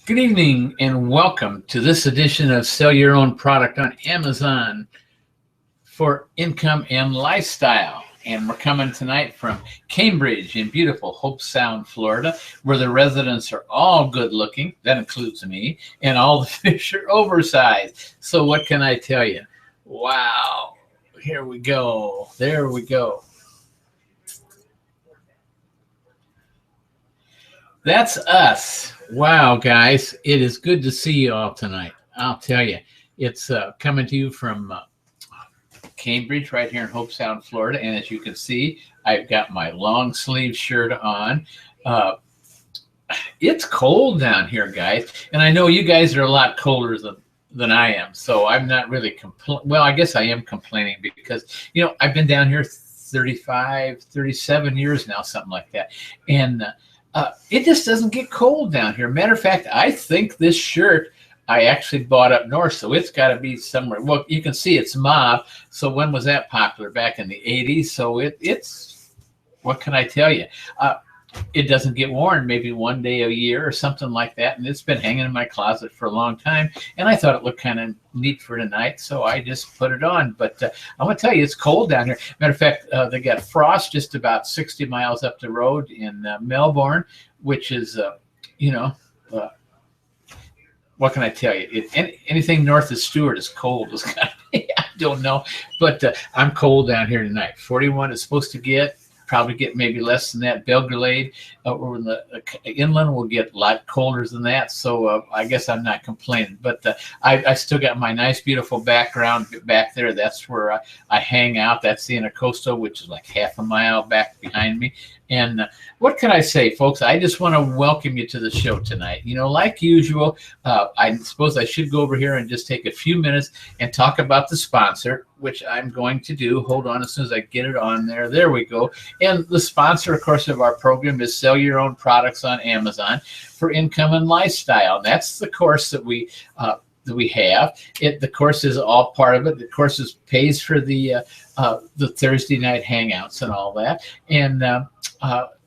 Good evening and welcome to this edition of Sell Your Own Product on Amazon for Income and Lifestyle. And we're coming tonight from Cambridge in beautiful Hope Sound, Florida, where the residents are all good looking. That includes me. And all the fish are oversized. So what can I tell you? Wow. Here we go. There we go. That's us. Wow, guys. It is good to see you all tonight. I'll tell you, it's coming to you from Cambridge right here in Hope Sound, Florida. And as you can see, I've got my long sleeve shirt on. It's cold down here, guys. And I know you guys are a lot colder than I am. So I'm not really well, I guess I am complaining because, I've been down here 35, 37 years now, something like that. And it just doesn't get cold down here. Matter of fact, I think this shirt I actually bought up north, so it's got to be somewhere. Well, you can see it's mauve. So when was that popular? Back in the 80s. So it's what can I tell you? It doesn't get worn maybe one day a year or something like that. And it's been hanging in my closet for a long time. And I thought it looked kind of neat for tonight. So I just put it on. But I'm going to tell you, it's cold down here. Matter of fact, they got frost just about 60 miles up the road in Melbourne, which is, what can I tell you? Anything north of Stewart is cold. I don't know. But I'm cold down here tonight. 41 is supposed to probably get maybe less than that. Belgrade over in the inland will get a lot colder than that. So I guess I'm not complaining. But I still got my nice, beautiful background back there. That's where I hang out. That's the Intercoastal, which is like half a mile back behind me. And what can I say, folks? I just want to welcome you to the show tonight. Like usual, I suppose I should go over here and just take a few minutes and talk about the sponsor, which I'm going to do. Hold on, as soon as I get it on there. There we go. And the sponsor, of course, of our program is Sell Your Own Products on Amazon for Income and Lifestyle. And that's the course that we have. The course is all part of it. The course pays for the Thursday night hangouts and all that. And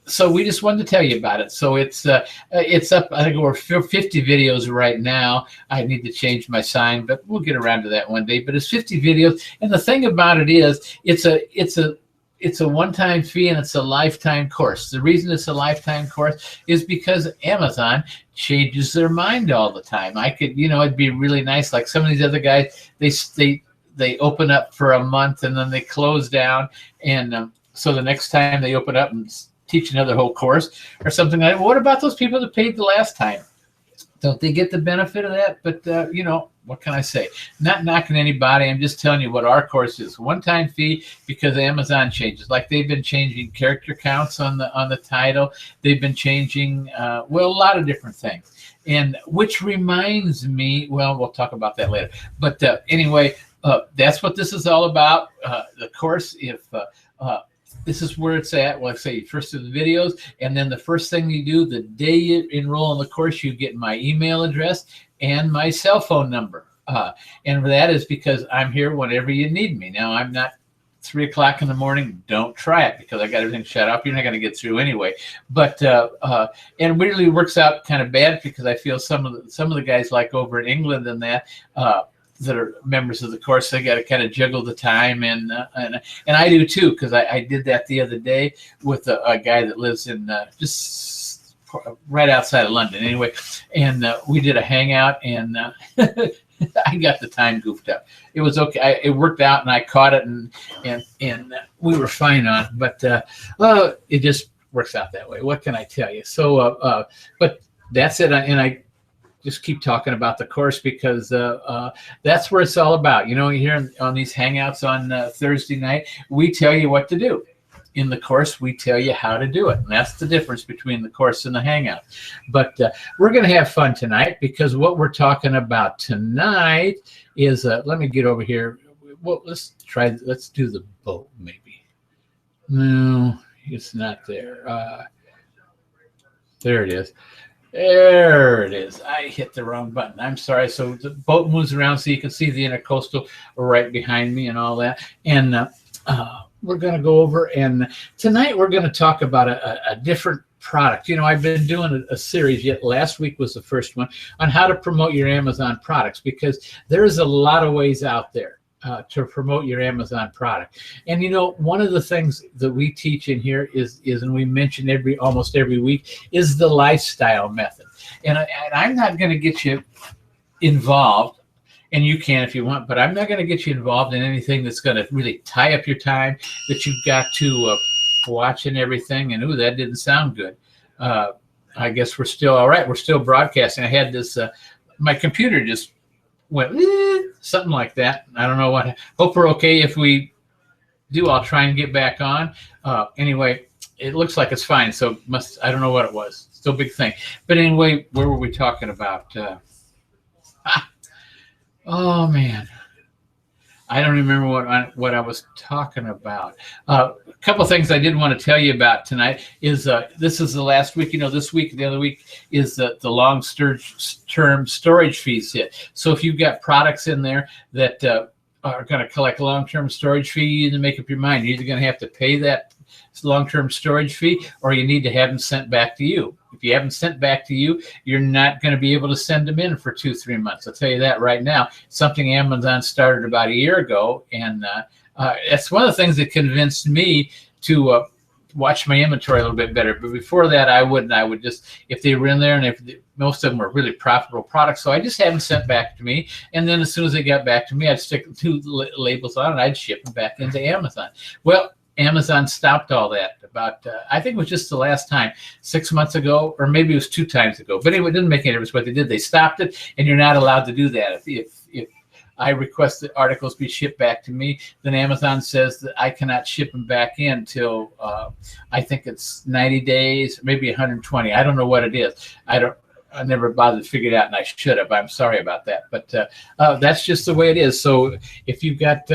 so we just wanted to tell you about it. So it's up, I think over 50 videos right now. I need to change my sign, but we'll get around to that one day. But it's 50 videos. And the thing about it is it's a one-time fee and it's a lifetime course. The reason it's a lifetime course is because Amazon changes their mind all the time. It'd be really nice. Like some of these other guys, they open up for a month and then they close down. And so the next time they open up and teach another whole course or something like that. What about those people that paid the last time? Don't they get the benefit of that? But, what can I say? Not knocking anybody. I'm just telling you what our course is. One-time fee because Amazon changes. Like they've been changing character counts on the title. They've been changing, a lot of different things. And which reminds me, we'll talk about that later. But anyway, that's what this is all about. The course, this is where it's at. Well, I say first do the videos, and then the first thing you do, the day you enroll in the course, you get my email address and my cell phone number. And that is because I'm here whenever you need me. Now, I'm not 3 o'clock in the morning. Don't try it because I got everything shut off. You're not going to get through anyway. But and it really works out kind of bad because I feel some of the guys like over in England and that are members of the course, they got to kind of juggle the time, and I do too, because I did that the other day with a guy that lives in just right outside of London anyway, and we did a hangout, and I got the time goofed up. It was okay. It worked out, and I caught it, and we were fine on it, but it just works out that way. What can I tell you? So, but that's it, and I just keep talking about the course because that's where it's all about. Here on these hangouts on Thursday night, we tell you what to do. In the course, we tell you how to do it. And that's the difference between the course and the hangout. But we're going to have fun tonight because what we're talking about tonight is, let me get over here. Well, let's do the boat maybe. No, it's not there. There it is. There it is. I hit the wrong button. I'm sorry. So the boat moves around so you can see the Intercoastal right behind me and all that. And we're going to go over, and tonight we're going to talk about a different product. You know, I've been doing a series, yet last week was the first one, on how to promote your Amazon products, because there's a lot of ways out there to promote your Amazon product. And you know, one of the things that we teach in here is and we mention almost every week, is the lifestyle method. And I'm not going to get you involved, and you can if you want, but I'm not going to get you involved in anything that's going to really tie up your time, that you've got to watch and everything. And ooh, that didn't sound good. I guess we're still all right. We're still broadcasting. I had this, my computer just went something like that. I don't know what. Hope we're okay. If we do, I'll try and get back on. Anyway, it looks like it's fine. So I don't know what it was. Still a big thing. But anyway, where were we talking about? Oh man, I don't remember what I was talking about. A couple of things I did want to tell you about tonight is this is the last week. You know, this week, the other week is the long-term storage fees hit. So if you've got products in there that are going to collect long-term storage fee, you need to make up your mind. You're either going to have to pay that long-term storage fee, or you need to have them sent back to you. If you haven't sent back to you, you're not going to be able to send them in for 2-3 months. I'll tell you that right now. Something Amazon started about a year ago, and that's one of the things that convinced me to watch my inventory a little bit better. But before that, I wouldn't. I would just, if they were in there, and if most of them were really profitable products, so I just had them sent back to me. And then as soon as they got back to me, I'd stick 2 labels on it. I'd ship them back into Amazon. Well, Amazon stopped all that about, I think it was just the last time, 6 months ago, or maybe it was 2 times ago. But anyway, it didn't make any difference what they did. They stopped it, and you're not allowed to do that. If I request that articles be shipped back to me, then Amazon says that I cannot ship them back in till I think it's 90 days, maybe 120. I don't know what it is. I never bothered to figure it out, and I should have. I'm sorry about that, but that's just the way it is. So if you've got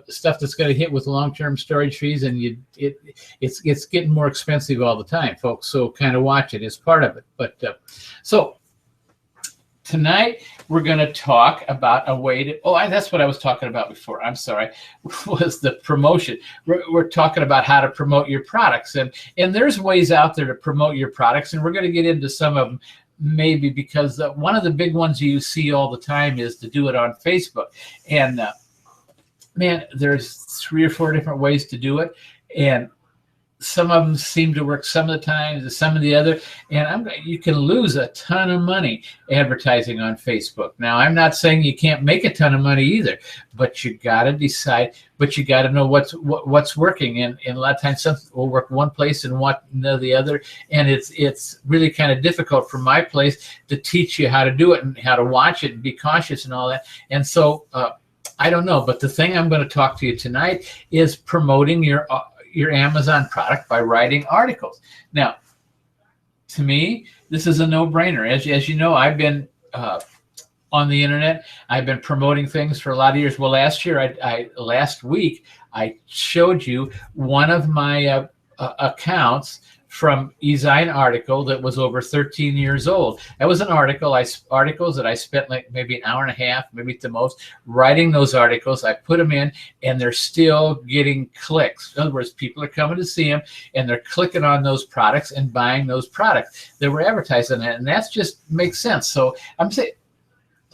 stuff that's going to hit with long-term storage fees, and it's getting more expensive all the time, folks. So kind of watch it as part of it. But so tonight we're going to talk about a way to. That's what I was talking about before. I'm sorry, was the promotion. We're talking about how to promote your products, and there's ways out there to promote your products, and we're going to get into some of them. Maybe because one of the big ones you see all the time is to do it on Facebook. And man, there's 3 or 4 different ways to do it. And some of them seem to work some of the time, some of the other. And you can lose a ton of money advertising on Facebook. Now, I'm not saying you can't make a ton of money either, but you got to decide, but you got to know what's working. And a lot of times something will work one place and the other. And it's really kind of difficult for my place to teach you how to do it and how to watch it and be cautious and all that. And so I don't know, but the thing I'm going to talk to you tonight is promoting your Amazon product by writing articles. Now, to me, this is a no-brainer. As you know, I've been on the internet. I've been promoting things for a lot of years. Well, last week, I showed you one of my accounts from Ezine article that was over 13 years old. That was an articles that I spent like maybe an hour and a half, maybe at the most, writing those articles. I put them in, and they're still getting clicks. In other words, people are coming to see them, and they're clicking on those products and buying those products that were advertised on that, and that just makes sense. So I'm saying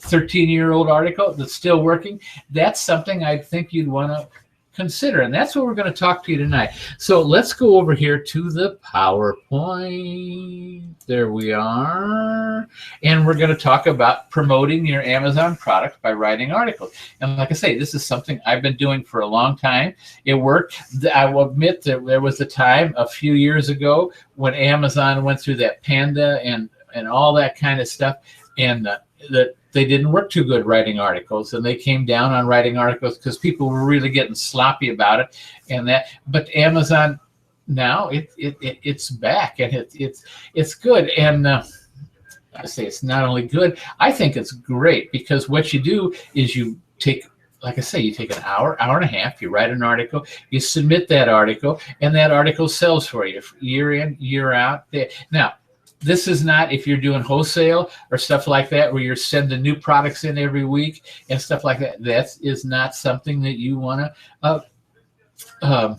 13-year-old article that's still working, that's something I think you'd want to consider, and that's what we're going to talk to you tonight. So let's go over here to the PowerPoint. There we are, and we're going to talk about promoting your Amazon product by writing articles. And like I say, this is something I've been doing for a long time. It worked. I will admit that there was a time a few years ago when Amazon went through that Panda and all that kind of stuff, and that they didn't work too good writing articles, and they came down on writing articles because people were really getting sloppy about it. And that, but Amazon now it's back, and it's good. And I say it's not only good, I think it's great, because what you do is you take, like I say, you take an hour and a half, you write an article, you submit that article, and that article sells for you year in, year out. Now, this is not if you're doing wholesale or stuff like that, where you're sending new products in every week and stuff like that. That is not something that you want to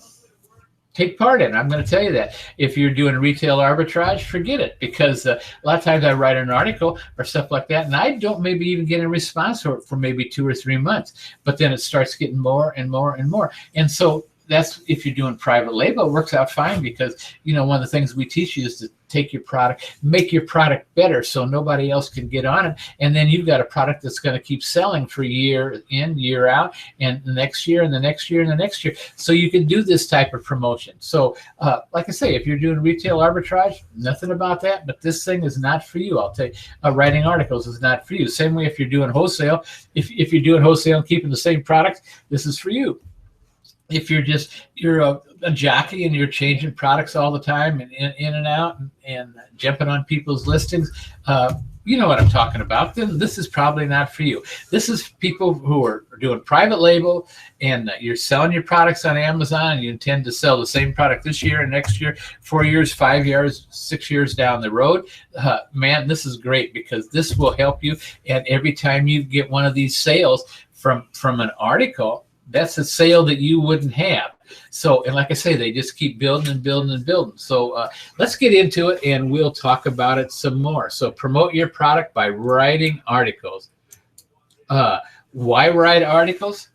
take part in. I'm going to tell you that. If you're doing retail arbitrage, forget it, because a lot of times I write an article or stuff like that, and I don't maybe even get a response for maybe 2 or 3 months, but then it starts getting more and more and more. And so that's, if you're doing private label, it works out fine, because one of the things we teach you is to take your product, make your product better so nobody else can get on it, and then you've got a product that's going to keep selling for year in, year out, and the next year and the next year and the next year. So you can do this type of promotion. So like I say, if you're doing retail arbitrage, nothing about that, but this thing is not for you. I'll tell you, writing articles is not for you. Same way if you're doing wholesale, if you're doing wholesale and keeping the same product, this is for you. If you're a jockey and you're changing products all the time and in and out and jumping on people's listings, you know what I'm talking about, then this is probably not for you. This is people who are doing private label, and you're selling your products on Amazon, and you intend to sell the same product this year and next year, 4 years, 5 years, 6 years down the road. Man, this is great, because this will help you. And every time you get one of these sales from an article, that's a sale that you wouldn't have. So, and like I say, they just keep building and building and building. So let's get into it, and we'll talk about it some more. So promote your product by writing articles. Why write articles?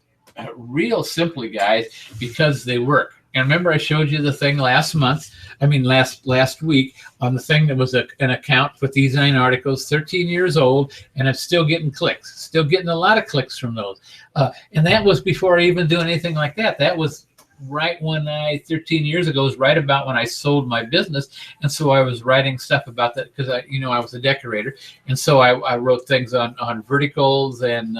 Real simply, guys, because they work. And remember, I showed you the thing last week on the thing that was an account with design articles, 13 years old, and it's still getting clicks, still getting a lot of clicks from those. And that was before I even do anything like that. That was right when 13 years ago, was right about when I sold my business. And so I was writing stuff about that, because I was a decorator. And so I wrote things on verticals and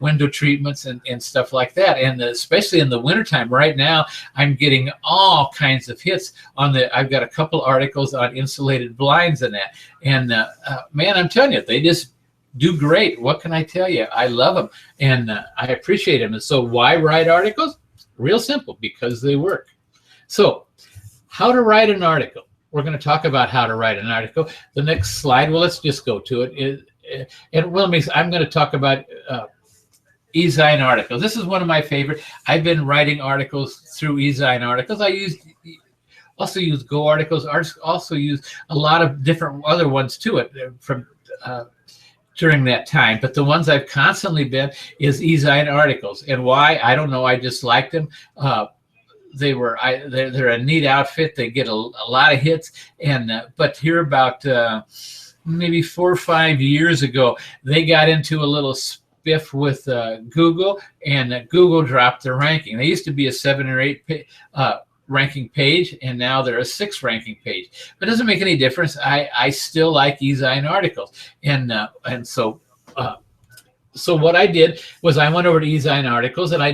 window treatments and stuff like that. And especially in the wintertime, right now, I'm getting all kinds of hits on I've got a couple articles on insulated blinds and that. And man, I'm telling you, they just do great. What can I tell you? I love them, and I appreciate them. And so why write articles? Real simple, because they work. So how to write an article. We're going to talk about how to write an article. The next slide, well, let's just go to it. I'm going to talk about eZine articles. This is one of my favorite. I've been writing articles through eZine articles. I also use Go articles. Also use a lot of different other ones to it from during that time. But the ones I've constantly been is eZine articles. And why? I don't know. I just liked them. They're a neat outfit. They get a lot of hits. And but here about maybe 4 or 5 years ago, they got into a little spiff with Google, and Google dropped their ranking. They used to be a 7 or 8 ranking page, and now they're a 6 ranking page. But it doesn't make any difference. I still like eZine articles, and so what I did was I went over to eZine articles, and I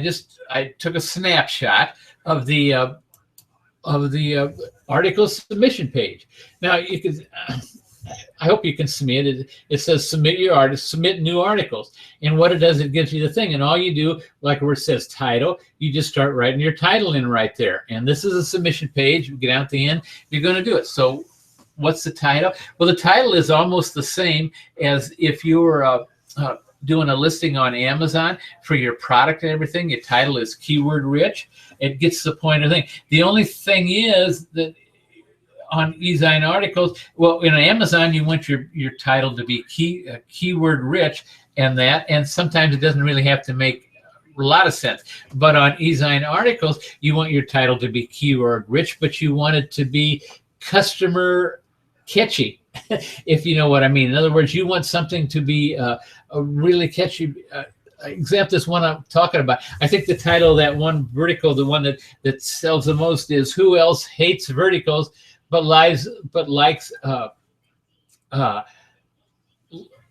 took a snapshot of the article submission page. Now you can. I hope you can submit it. It says submit new articles. And what it does, it gives you the thing. And all you do, like where it says title, you just start writing your title in right there. And this is a submission page. You get out the end, you're going to do it. So what's the title? Well, the title is almost the same as if you were doing a listing on Amazon for your product and everything. Your title is keyword rich. It gets the point of the thing. The only thing is that on eZine articles, well, in Amazon, you want your title to be keyword rich, and sometimes it doesn't really have to make a lot of sense. But on eZine articles, you want your title to be keyword rich, but you want it to be customer catchy, if you know what I mean. In other words, you want something to be a really catchy. Example, this one I'm talking about. I think the title of that one vertical, the one that sells the most, is "Who Else Hates Verticals but likes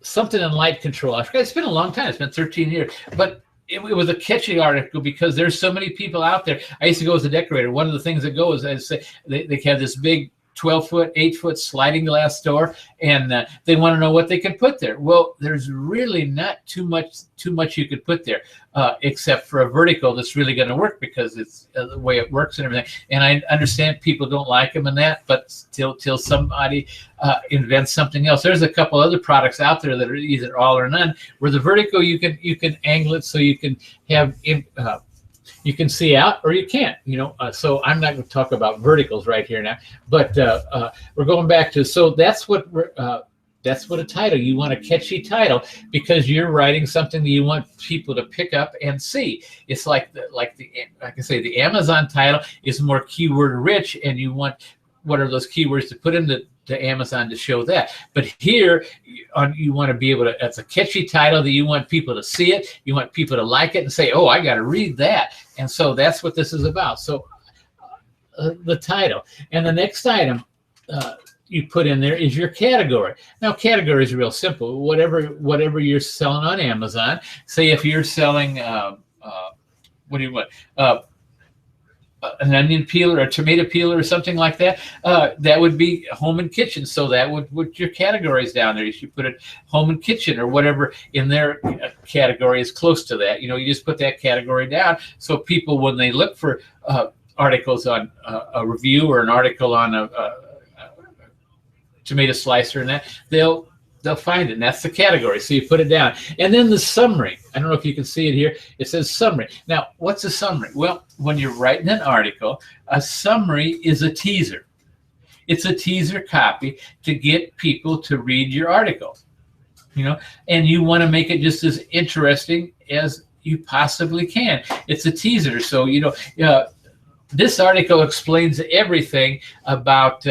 something in light control." I forgot. It's been a long time. It's been 13 years. But it was a catchy article, because there's so many people out there. I used to go as a decorator. One of the things that goes, I say, they have this big 12-foot, 8-foot sliding glass door, and they want to know what they can put there. Well, there's really not too much you could put there, except for a vertical that's really going to work, because it's the way it works and everything. And I understand people don't like them and that, but till somebody invents something else. There's a couple other products out there that are either all or none, where the vertical you can angle it so you can have You can see out or you can't, so I'm not going to talk about verticals right here now, but we're going back to, so that's what a title, you want a catchy title because you're writing something that you want people to pick up and see. It's like I say, the Amazon title is more keyword rich, and you want what are those keywords to put into Amazon to show that. But here you want to be able to, it's a catchy title that you want people to see it, you want people to like it and say, oh, I got to read that. And so that's what this is about. So the title, and the next item you put in there is your category. Now, category is real simple. Whatever you're selling on Amazon. Say if you're selling what do you want? An onion peeler, a tomato peeler, or something like that. That would be home and kitchen. So that would put your categories down there. You should put it home and kitchen or whatever in their category is close to that. You just put that category down. So people, when they look for articles on a review or an article on a tomato slicer and that, they'll find it, and that's the category. So you put it down. And then the summary. I don't know if you can see it here. It says summary. Now, what's a summary? Well, when you're writing an article, a summary is a teaser. It's a teaser copy to get people to read your article, and you want to make it just as interesting as you possibly can. It's a teaser. So, this article explains everything about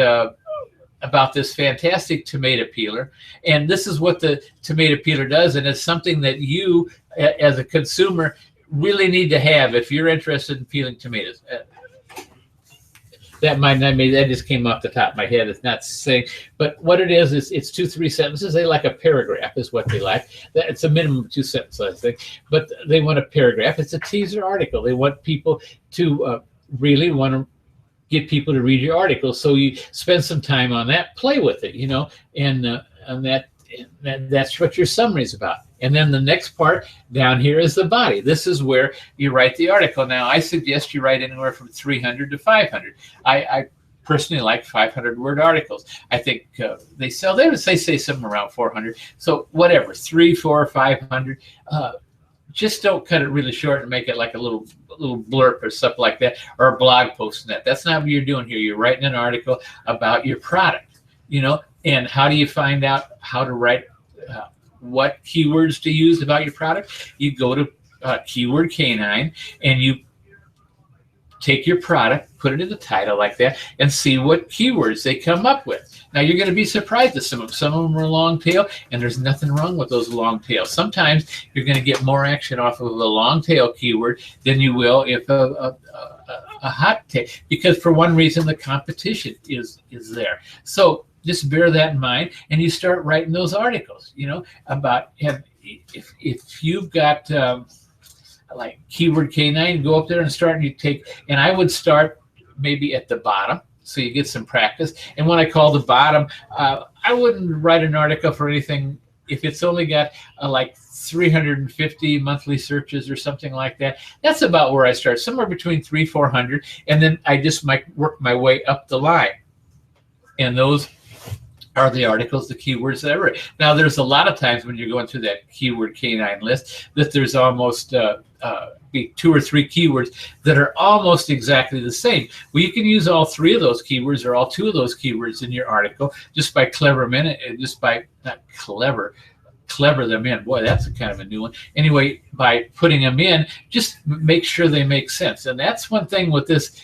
this fantastic tomato peeler, and this is what the tomato peeler does, and it's something that you as a consumer really need to have if you're interested in peeling tomatoes. That just came off the top of my head. It's not saying, but what it is it's 2-3 sentences. They like a paragraph is what they like. It's a minimum of 2 sentences, I think, but they want a paragraph. It's a teaser article. They want people to really want to get people to read your article. So you spend some time on that, play with it, and that's what your summary is about. And then the next part down here is the body. This is where you write the article. Now, I suggest you write anywhere from 300 to 500. I personally like 500-word articles. I think they say somewhere around 400. So whatever, 300, 400, 500. Just don't cut it really short and make it like a little blurb or stuff like that, or a blog post. That's not what you're doing here. You're writing an article about your product, and how do you find out how to write, what keywords to use about your product? You go to Keyword K9 and you take your product, put it in the title like that, and see what keywords they come up with. Now, you're going to be surprised at some of them. Some of them are long tail, and there's nothing wrong with those long tails. Sometimes you're going to get more action off of a long tail keyword than you will if a hot tail, because for one reason, the competition is there. So just bear that in mind, and you start writing those articles, about, if you've got like Keyword K9, go up there and start, and I would start maybe at the bottom, so you get some practice. And when I call the bottom, I wouldn't write an article for anything if it's only got like 350 monthly searches or something like that. That's about where I start, somewhere between 300-400, and then I just might work my way up the line. And those are the articles, the keywords that I write. Now, there's a lot of times when you're going through that Keyword K9 list that there's almost be 2 or 3 keywords that are almost exactly the same. Well, you can use all 3 of those keywords or all 2 of those keywords in your article just by clever them in. Boy, that's a kind of a new one. Anyway, by putting them in, just make sure they make sense. And that's one thing with this.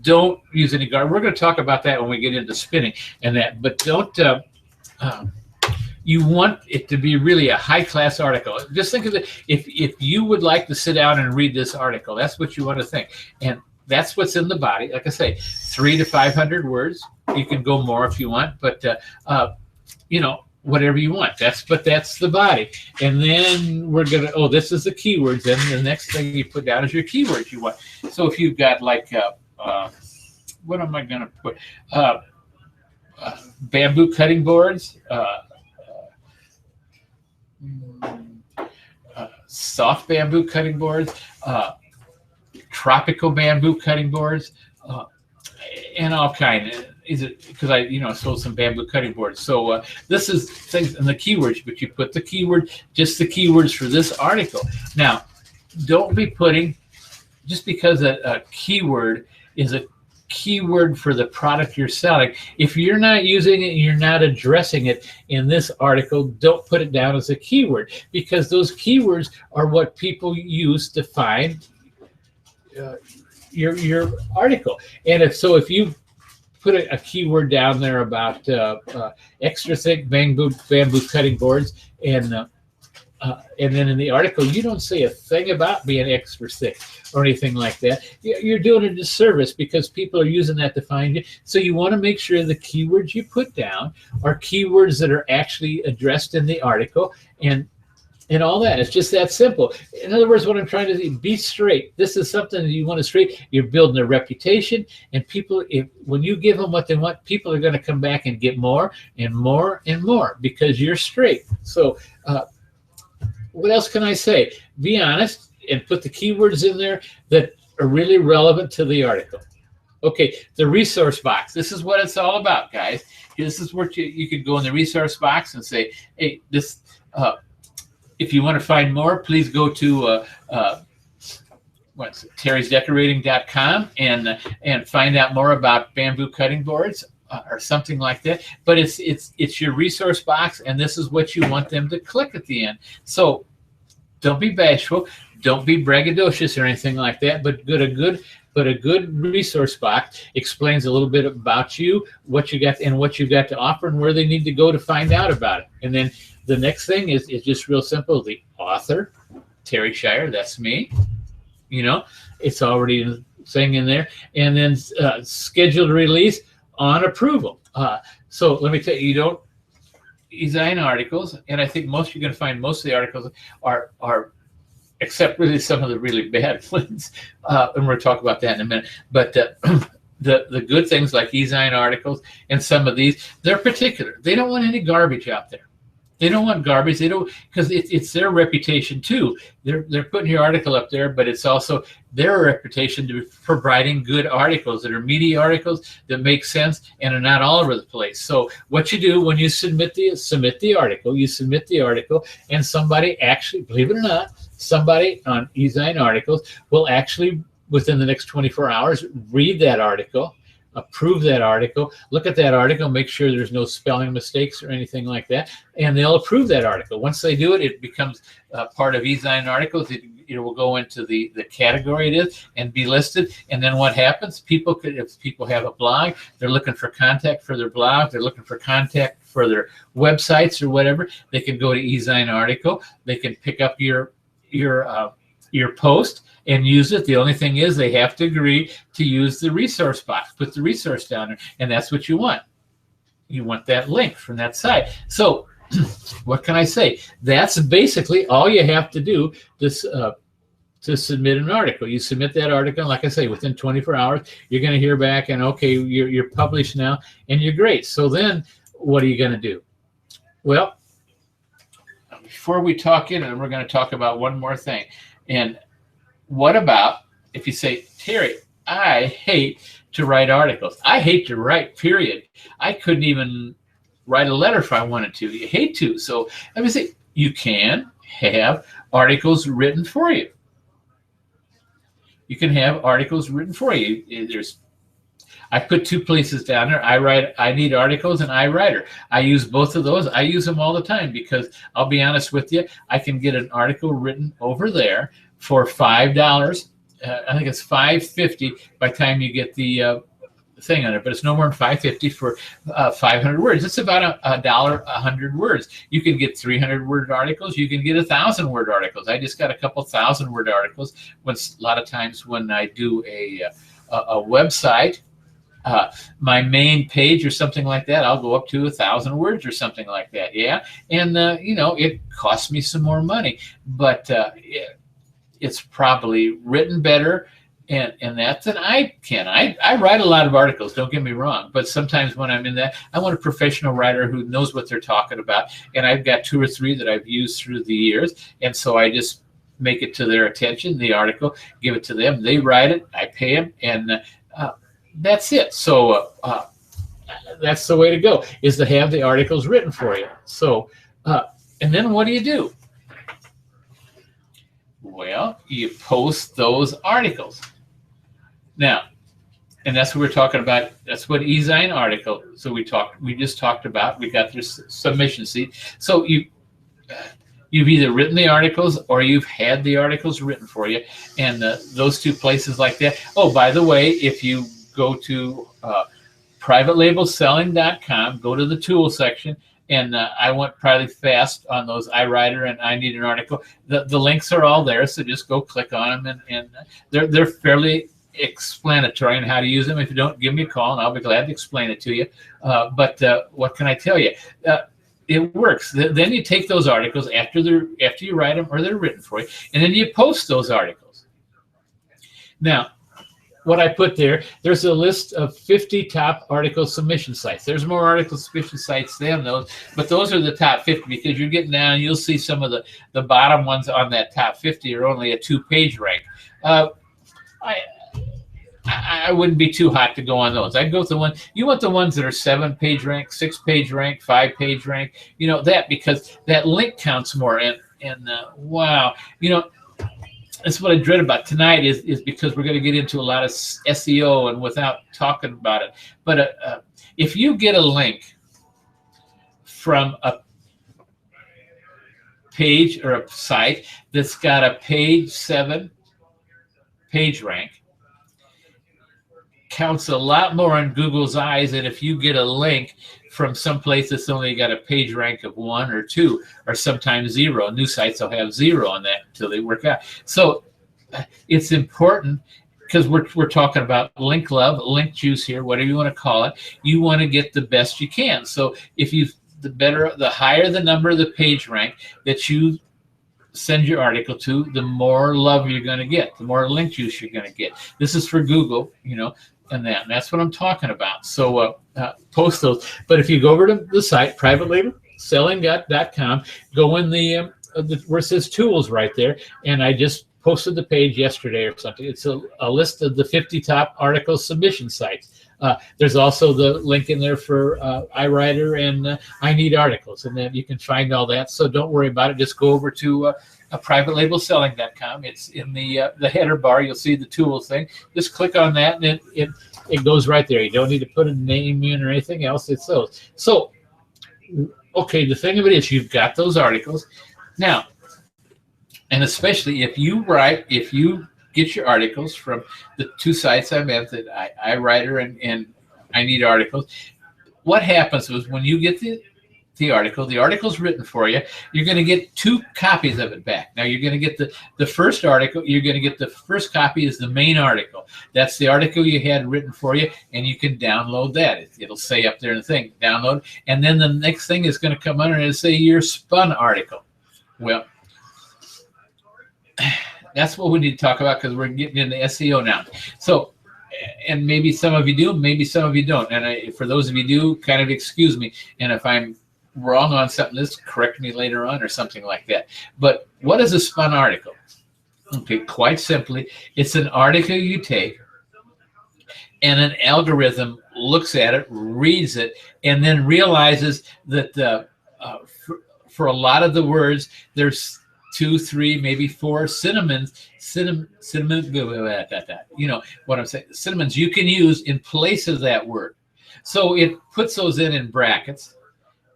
Don't use any guard. We're going to talk about that when we get into spinning and that. But don't. You want it to be really a high-class article. Just think of it. If you would like to sit down and read this article, that's what you want to think. And that's what's in the body. Like I say, 300 to 500 words. You can go more if you want, but whatever you want. That's the body. And then we're gonna. This is the keywords. Then the next thing you put down is your keywords you want. So if you've got like, what am I gonna put? Bamboo cutting boards. Soft bamboo cutting boards, tropical bamboo cutting boards, and all kind. Is it because I sold some bamboo cutting boards? So this is things and the keywords, but you put the keyword, just the keywords for this article. Now, don't be putting just because a keyword is a keyword for the product you're selling, if you're not using it, you're not addressing it in this article, don't put it down as a keyword, because those keywords are what people use to find your article. And if you put a keyword down there about extra thick bamboo cutting boards, and then in the article you don't say a thing about being extra thick or anything like that, you're doing a disservice, because people are using that to find you. So you want to make sure the keywords you put down are keywords that are actually addressed in the article, and all that. It's just that simple. In other words, what I'm trying to do, be straight. This is something that you want to straight. You're building a reputation, and people, when you give them what they want, people are going to come back and get more and more and more, because you're straight. So what else can I say? Be honest and put the keywords in there that are really relevant to the article. Okay, the resource box. This is what it's all about, guys. This is where you could go in the resource box and say, hey, this. If you want to find more, please go to terrysdecorating.com and find out more about bamboo cutting boards or something like that. But it's your resource box, and this is what you want them to click at the end. So don't be bashful, don't be braggadocious or anything like that. But a good resource box explains a little bit about you, what you got, and what you've got to offer, and where they need to go to find out about it. And then the next thing is just real simple. The author, Terry Shire, that's me. You know, it's already a thing in there. And then scheduled release on approval. So let me tell you, you don't design articles, and I think you're going to find most of the articles are except really some of the really bad ones. And we'll talk about that in a minute. But the good things like e-sign articles and some of these, they're particular. They don't want any garbage out there. They don't want garbage. They don't, because it's their reputation too. They're putting your article up there, but it's also their reputation to be providing good articles that are meaty articles that make sense and are not all over the place. So what you do when you submit the article, and somebody actually, believe it or not, somebody on eSign articles will actually within the next 24 hours read that article, approve that article, look at that article, make sure there's no spelling mistakes or anything like that, and they'll approve that article. Once they do it, it becomes part of eSign articles. It will go into the category it is and be listed. And then what happens? If people have a blog, they're looking for contact for their blog, they're looking for contact for their websites or whatever, they can go to eSign article. They can pick up your post and use it. The only thing is they have to agree to use the resource box, put the resource down there, and that's what you want. You want that link from that site. So what can I say? That's basically all you have to do to submit an article. You submit that article, and like I say, within 24 hours, you're going to hear back, and okay, you're published now, and you're great. So then what are you going to do? Well, before we talk in, and we're going to talk about one more thing. And what about if you say, Terry, I hate to write articles. I hate to write, period. I couldn't even write a letter if I wanted to. You hate to. So let me say, you can have articles written for you. You can have articles written for you. I put two places down there. I need articles and iWriter. I use both of those. I use them all the time because I'll be honest with you, I can get an article written over there for $5. I think it's $5.50 by the time you get the thing on it, but it's no more than $5.50 for 500 words. It's about $1 100 words. You can get 300-word articles. You can get 1,000-word articles. I just got a couple 1,000-word articles. A lot of times when I do a website, my main page or something like that, I'll go up to 1,000 words or something like that. Yeah, and it costs me some more money, but it's probably written better, and that's an I write a lot of articles, don't get me wrong, but sometimes when I'm in that, I want a professional writer who knows what they're talking about, and I've got 2 or 3 that I've used through the years, and so I just make it to their attention, the article, give it to them, they write it, I pay them, and that's it. So that's the way to go, is to have the articles written for you. So and then what do? Well, you post those articles. Now, and that's what we're talking about. That's what eZine article. So we just talked about. We got this submission sheet. So you've either written the articles or you've had the articles written for you, and those two places like that. Oh, by the way, if you go to privatelabelselling.com, go to the tool section, and I went probably fast on those iWriter and I Need an Article. The links are all there, so just go click on them, and they're fairly explanatory on how to use them. If you don't, give me a call and I'll be glad to explain it to you. But what can I tell you? It works. Then you take those articles after you write them or they're written for you, and then you post those articles. Now, what I put there's a list of 50 top article submission sites. There's more article submission sites than those, but those are the top 50 because you're getting down, you'll see some of the bottom ones on that top 50 are only a 2-page rank. I wouldn't be too hot to go on those. I'd go with the one, you want the ones that are 7-page rank, 6-page rank, 5-page rank, that, because that link counts more. And wow, that's what I dread about tonight is because we're going to get into a lot of SEO and without talking about it. But if you get a link from a page or a site that's got a page 7-page rank, counts a lot more in Google's eyes than if you get a link from some place that's only got a page rank of 1 or 2 or sometimes 0. New sites will have 0 on that until they work out. So it's important because we're talking about link love, link juice here, whatever you want to call it. You want to get the best you can. So if the higher the number of the page rank that you send your article to, the more love you're going to get, the more link juice you're going to get. This is for Google, and that's what I'm talking about. So post those. But if you go over to the site, privatelabelselling.com, go in the where it says tools right there, and I just posted the page yesterday or something. It's a list of the 50 top article submission sites. There's also the link in there for iWriter and I Need Articles, and then you can find all that. So don't worry about it. Just go over to privatelabelselling.com. It's in the header bar. You'll see the tools thing. Just click on that, and it goes right there. You don't need to put a name in or anything else. It's those. So, okay, the thing of it is you've got those articles. Now, and especially if you get your articles from the two sites I meant, that iWriter and I Need Articles, what happens is when you get the article's written for you, you're going to get 2 copies of it back. Now you're going to get the first article, you're going to get the first copy is the main article. That's the article you had written for you, and you can download that. It'll say up there in the thing, download, and then the next thing is going to come under and it'll say your spun article. Well, that's what we need to talk about because we're getting into SEO now. So, and maybe some of you do, maybe some of you don't. And for those of you do, kind of excuse me. And if I'm wrong on something, just correct me later on or something like that. But what is a spun article? Okay, quite simply, it's an article you take and an algorithm looks at it, reads it, and then realizes that for a lot of the words, there's 2, 3, maybe 4 synonyms, you know what I'm saying, synonyms you can use in place of that word. So it puts those in brackets,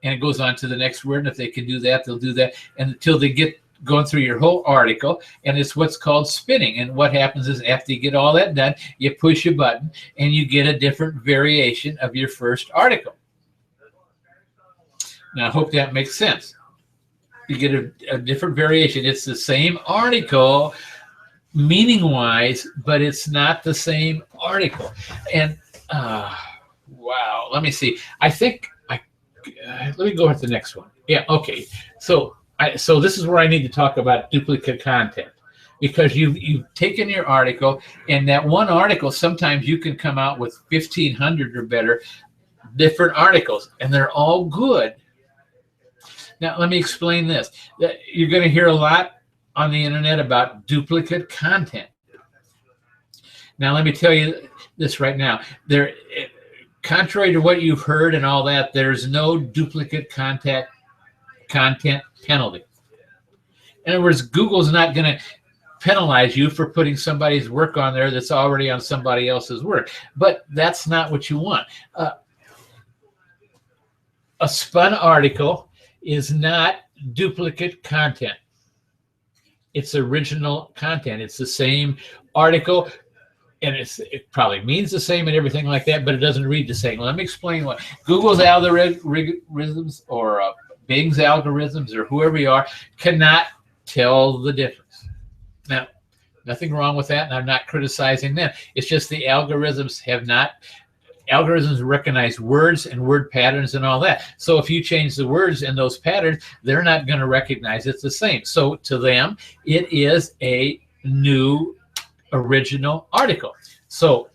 and it goes on to the next word, and if they can do that, they'll do that, and until they get going through your whole article, and it's what's called spinning. And what happens is after you get all that done, you push a button, and you get a different variation of your first article. Now, I hope that makes sense. You get a different variation. It's the same article meaning-wise, but it's not the same article. And wow, let me see. I think let me go with the next one. Yeah, okay. So this is where I need to talk about duplicate content, because you've taken your article, and that one article, sometimes you can come out with 1,500 or better different articles, and they're all good. Now, let me explain this. You're going to hear a lot on the internet about duplicate content. Now, let me tell you this right now. Contrary to what you've heard and all that, there's no duplicate content penalty. In other words, Google's not going to penalize you for putting somebody's work on there that's already on somebody else's work. But that's not what you want. A spun article is not duplicate content. It's original content. It's the same article, and it probably means the same and everything like that, but it doesn't read the same. Let me explain what Google's algorithms or Bing's algorithms or whoever you are cannot tell the difference. Now, nothing wrong with that, and I'm not criticizing them. It's just the algorithms recognize words and word patterns and all that. So if you change the words and those patterns, they're not going to recognize it's the same. So to them, it is a new original article. So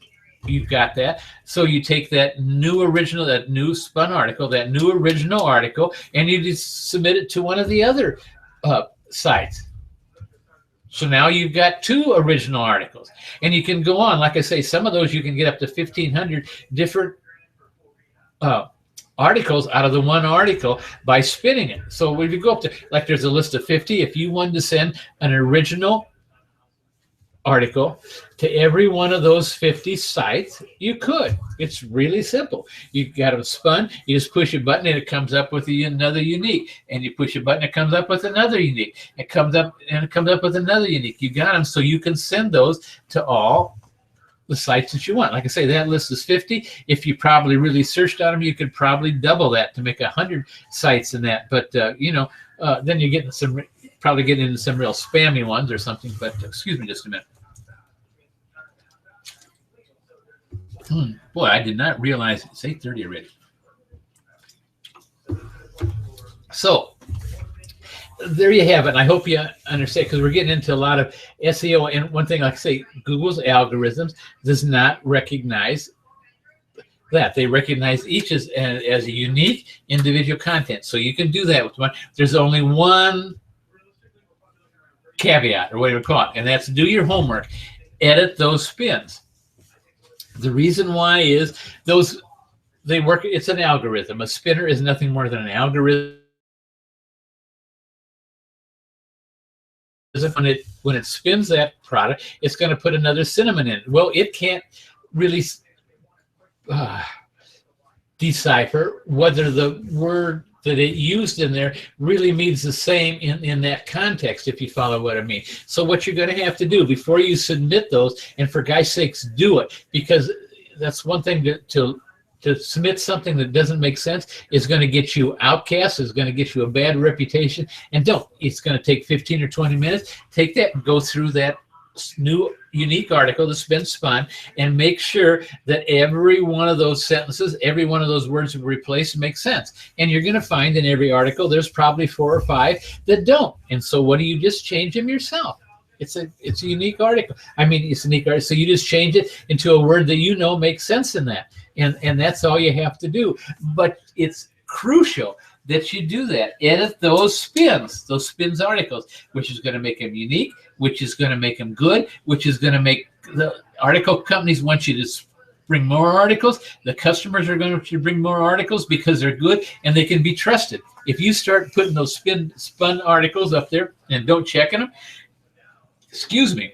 you've got that. So you take that new original, that new spun article, that new original article, and you just submit it to one of the other sites. So now you've got 2 original articles, and you can go on. Like I say, some of those you can get up to 1,500 different articles out of the one article by spinning it. So when you go up to, like there's a list of 50, if you wanted to send an original article to every one of those 50 sites, you could. It's really simple. You got them spun, you just push a button and it comes up with another unique, and you push a button, it comes up with another unique, it comes up with another unique. You got them, so you can send those to all the sites that you want. Like I say, that list is 50. If you probably really searched on them, you could probably double that to make 100 sites in that. But then you're getting probably getting into some real spammy ones or something. But excuse me just a minute. Boy, I did not realize it's 8:30 already. So there you have it. And I hope you understand, because we're getting into a lot of SEO. And one thing, like I say, Google's algorithms does not recognize that. They recognize each as a unique individual content. So you can do that with one. There's only one caveat, or whatever you call it, and that's do your homework. Edit those spins. The reason why is they work. It's an algorithm. A spinner is nothing more than an algorithm. When it spins that product, it's going to put another cinnamon in it. Well, it can't really decipher whether the word that it used in there really means the same in that context, if you follow what I mean. So what you're going to have to do before you submit those, and for God's sakes, do it, because that's one thing to submit something that doesn't make sense is going to get you outcast, is going to get you a bad reputation. And don't. It's going to take 15 or 20 minutes. Take that and go through that new unique article that's been spun and make sure that every one of those sentences, every one of those words replaced makes sense. And you're going to find in every article there's probably 4 or 5 that don't. And so what do you just change them yourself? It's a unique article. I mean, it's a unique article. So you just change it into a word that you know makes sense in that. And that's all you have to do. But it's crucial that you do that. Edit those spins articles, which is going to make them unique, which is going to make them good, which is going to make the article companies want you to bring more articles. The customers are going to bring more articles because they're good and they can be trusted. If you start putting those spun articles up there and don't check them, excuse me,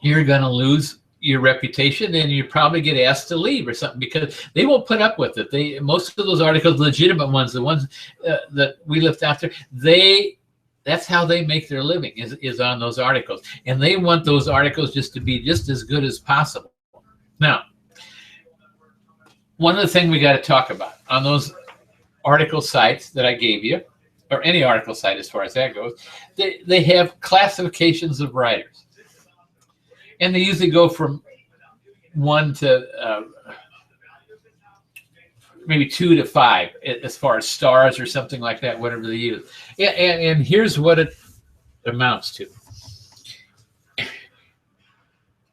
you're going to lose your reputation, and you probably get asked to leave or something, because they won't put up with it. Most of those articles, legitimate ones, the ones that we left out there, that's how they make their living is on those articles, and they want those articles just to be just as good as possible. Now, one of the things we got to talk about on those article sites that I gave you, or any article site as far as that goes, they have classifications of writers. And they usually go from 1 to maybe 2 to 5 as far as stars or something like that, whatever they use. And here's what it amounts to.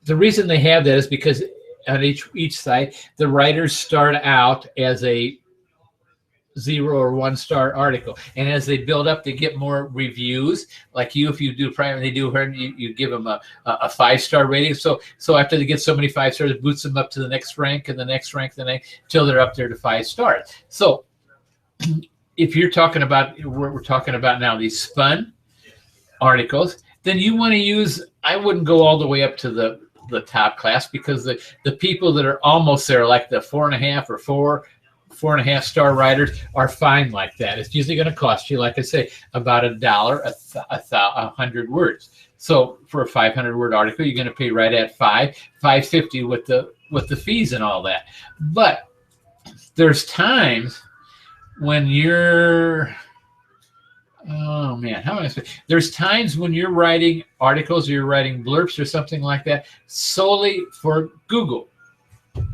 The reason they have that is because on each site, the writers start out as a 0 or 1 star article, and as they build up, they get more reviews. Like if you do private, they do her, you give them a 5-star rating. So after they get so many 5 stars, it boots them up to the next rank and the next rank, until they're up there to 5 stars. So if you're talking about what we're talking about now, these spun articles, then you want to use I wouldn't go all the way up to the top class, because the people that are almost there, like the 4.5 or 4.5 star writers, are fine like that. It's usually going to cost you, like I say, about $1 a 100 words. So for a 500 word article, you're going to pay right at $5.50 with the fees and all that. But there's times when you're, oh man, how am I saying? There's times when you're writing articles, or you're writing blurbs or something like that solely for Google. In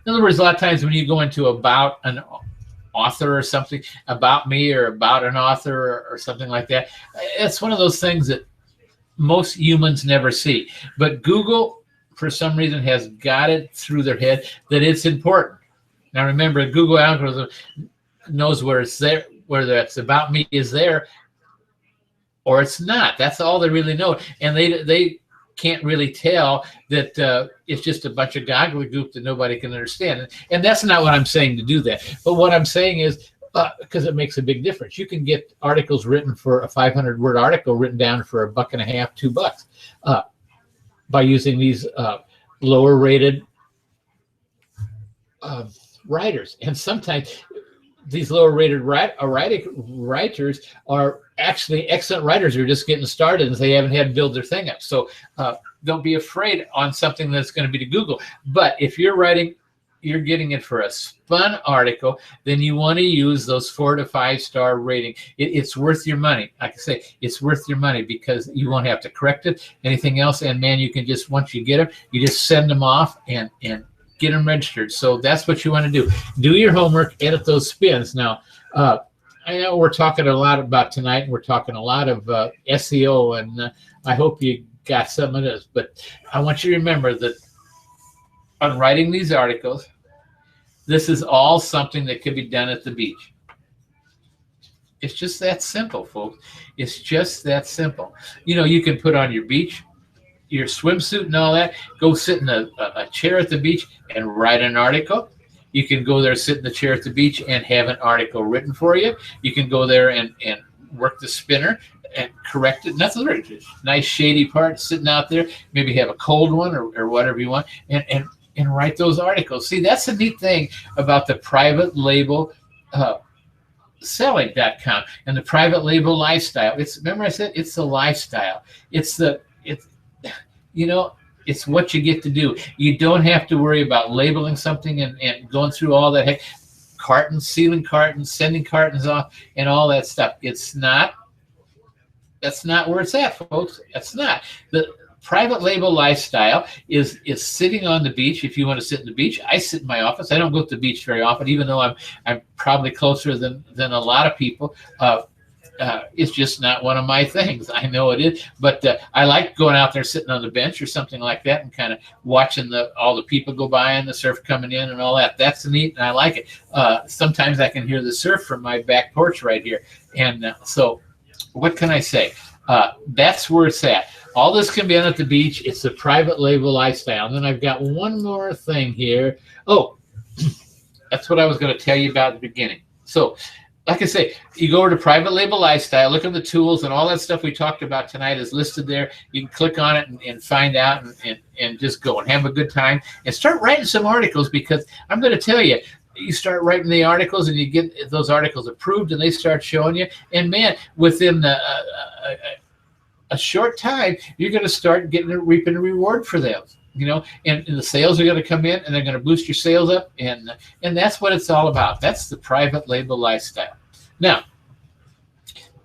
other words, a lot of times when you go into about an author or something, about me or about an author or something like that, it's one of those things that most humans never see. But Google, for some reason, has got it through their head that it's important. Now remember, Google algorithm knows where it's there, whether it's about me is there or it's not. That's all they really know. And they can't really tell that it's just a bunch of gobbledygook that nobody can understand. And that's not what I'm saying to do that. But what I'm saying is, because it makes a big difference. You can get articles written for a 500 word article written down for $1.50, $2 by using these lower rated writers. And sometimes these lower rated writers are actually excellent writers who are just getting started and they haven't had to build their thing up. So don't be afraid on something that's going to be to Google. But if you're writing, you're getting it for a spun article, then you want to use those 4 to 5 star rating. It's worth your money. Like I say, it's worth your money because you won't have to correct it, anything else. And man, you can just, once you get them, you just send them off and get them registered. So that's what you want to do. Do your homework, edit those spins. Now, I know we're talking a lot about tonight, and we're talking a lot of SEO, and I hope you got some of this, but I want you to remember that on writing these articles, this is all something that could be done at the beach. It's just that simple, folks. It's just that simple. You know, you can put on your beach, your swimsuit and all that, go sit in a chair at the beach and write an article. You can go there, sit in the chair at the beach and have an article written for you. You can go there and work the spinner and correct it. Nothing wrong. Nice shady part sitting out there. Maybe have a cold one or whatever you want, and write those articles. See, that's the neat thing about the private label selling.com and the private label lifestyle. Remember I said it's the lifestyle. It's what you get to do. You don't have to worry about labeling something and going through all that heck, cartons, sealing cartons, sending cartons off, and all that stuff. That's not where it's at, folks. That's not. The private label lifestyle is sitting on the beach. If you want to sit in the beach, I sit in my office. I don't go to the beach very often, even though I'm probably closer than a lot of people. It's just not one of my things. I know it is, but I like going out there, sitting on the bench or something like that, and kind of watching all the people go by and the surf coming in and all that. That's neat, and I like it. Sometimes I can hear the surf from my back porch right here, and so what can I say? That's where it's at. All this can be done at the beach. It's the private label lifestyle. And then I've got one more thing here. Oh, that's what I was going to tell you about at the beginning. So, like I say, you go over to private label lifestyle, look at the tools, and all that stuff we talked about tonight is listed there. You can click on it and find out and just go and have a good time and start writing some articles, because I'm going to tell you, you start writing the articles and you get those articles approved and they start showing you. And man, within a short time, you're going to start reaping a reward for them. And the sales are going to come in and they're going to boost your sales up. And that's what it's all about. That's the private label lifestyle. Now,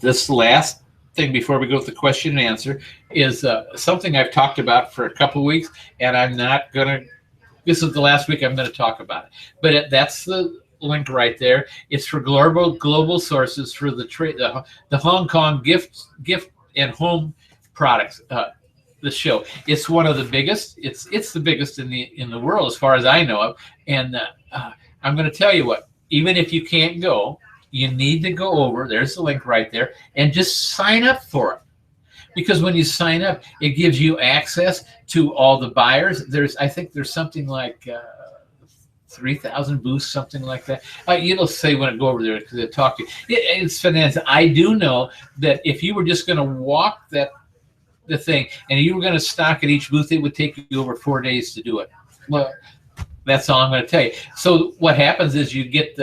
this last thing before we go with the question and answer is something I've talked about for a couple of weeks, and I'm not going to. This is the last week I'm going to talk about it. But that's the link right there. It's for global sources for the Hong Kong gift and home products. The show. It's one of the biggest. It's the biggest in the world as far as I know of. And I'm going to tell you what. Even if you can't go, you need to go over. There's the link right there, and just sign up for it. Because when you sign up, it gives you access to all the buyers. I think there's something like 3,000 booths, something like that. You'll say when I go over there, because they talk to you. It's finance. I do know that if you were just going to walk that the thing, and you were going to stock at each booth, it would take you over 4 days to do it. Well, that's all I'm going to tell you. So what happens is you get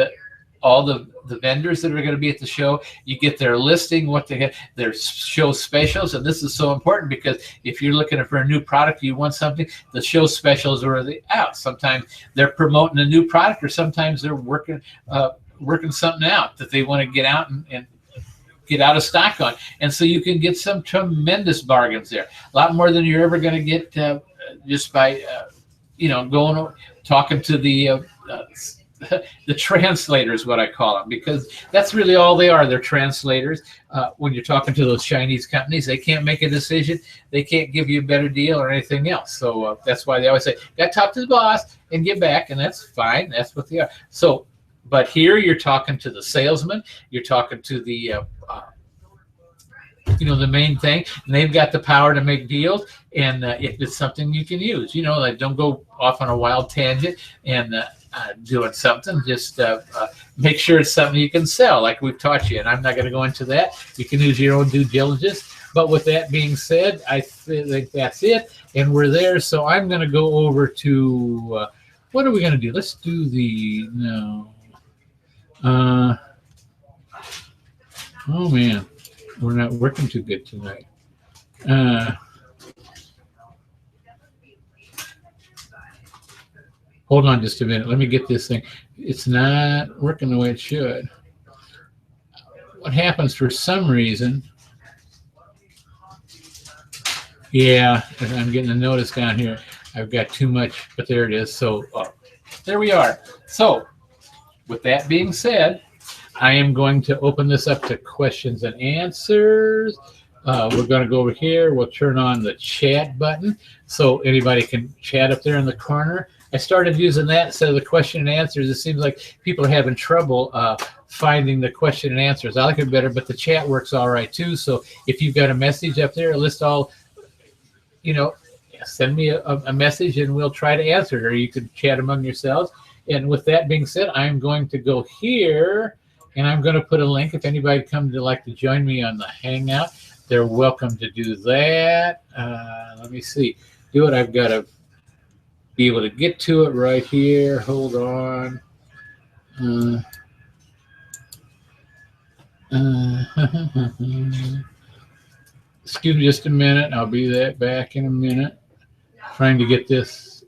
all the vendors that are going to be at the show. You get their listing, what they have, their show specials, and this is so important because if you're looking for a new product, you want something, the show specials are already out. Sometimes they're promoting a new product, or sometimes they're working something out that they want to get out and get out of stock on. And so you can get some tremendous bargains there, a lot more than you're ever going to get just by going talking to the translators, what I call them, because that's really all they are. They're translators. When you're talking to those Chinese companies, they can't make a decision. They can't give you a better deal or anything else. So that's why they always say, got to talk to the boss and get back, and that's fine. That's what they are. So, but here you're talking to the salesman. You're talking to the the main thing, and they've got the power to make deals. And if it's something you can use, like don't go off on a wild tangent and doing something. Just make sure it's something you can sell, like we've taught you. And I'm not going to go into that. You can use your own due diligence. But with that being said, I think that's it. And we're there. So I'm going to go over to what are we going to do? Let's do oh man, we're not working too good tonight. Hold on just a minute. Let me get this thing. It's not working the way it should. What happens for some reason? Yeah, I'm getting a notice down here. I've got too much, but there it is. So there we are. So with that being said, I am going to open this up to questions and answers. We're going to go over here. We'll turn on the chat button so anybody can chat up there in the corner. I started using that instead of the question and answers. It seems like people are having trouble finding the question and answers. I like it better, but the chat works all right too. So if you've got a message up there, list all, send me a message and we'll try to answer it, or you could chat among yourselves. And with that being said, I'm going to go here and I'm going to put a link. If anybody comes to like to join me on the Hangout, they're welcome to do that. Let me see. Do it. I've got to be able to get to it right here. Hold on. Excuse me just a minute. I'll be back in a minute. Trying to get this.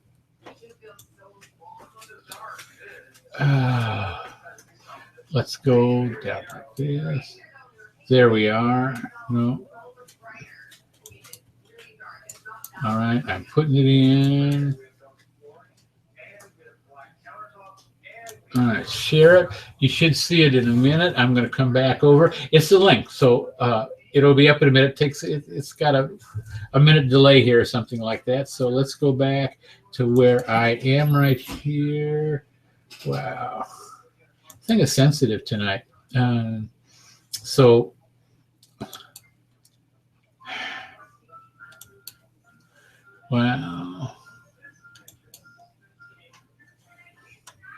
Let's go down like this. There we are. No. All right. I'm putting it in. All right, share it. You should see it in a minute. I'm going to come back over. It's the link, so it'll be up in a minute. It's got a minute delay here or something like that. So let's go back to where I am right here. Wow, I think it's sensitive tonight. Wow.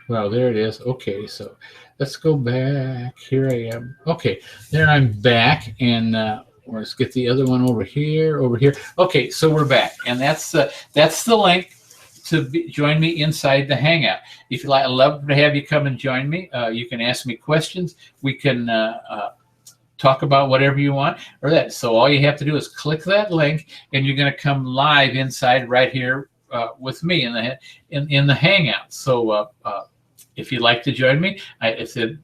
Well, there it is. Okay, so let's go back. Here I am. Okay, there I'm back, and let's get the other one over here. Okay, so we're back, and that's the link to join me inside the Hangout. If you like, I'd love to have you come and join me. You can ask me questions. We can talk about whatever you want or that. So all you have to do is click that link, and you're going to come live inside right here with me in the Hangout. So if you'd like to join me, it's an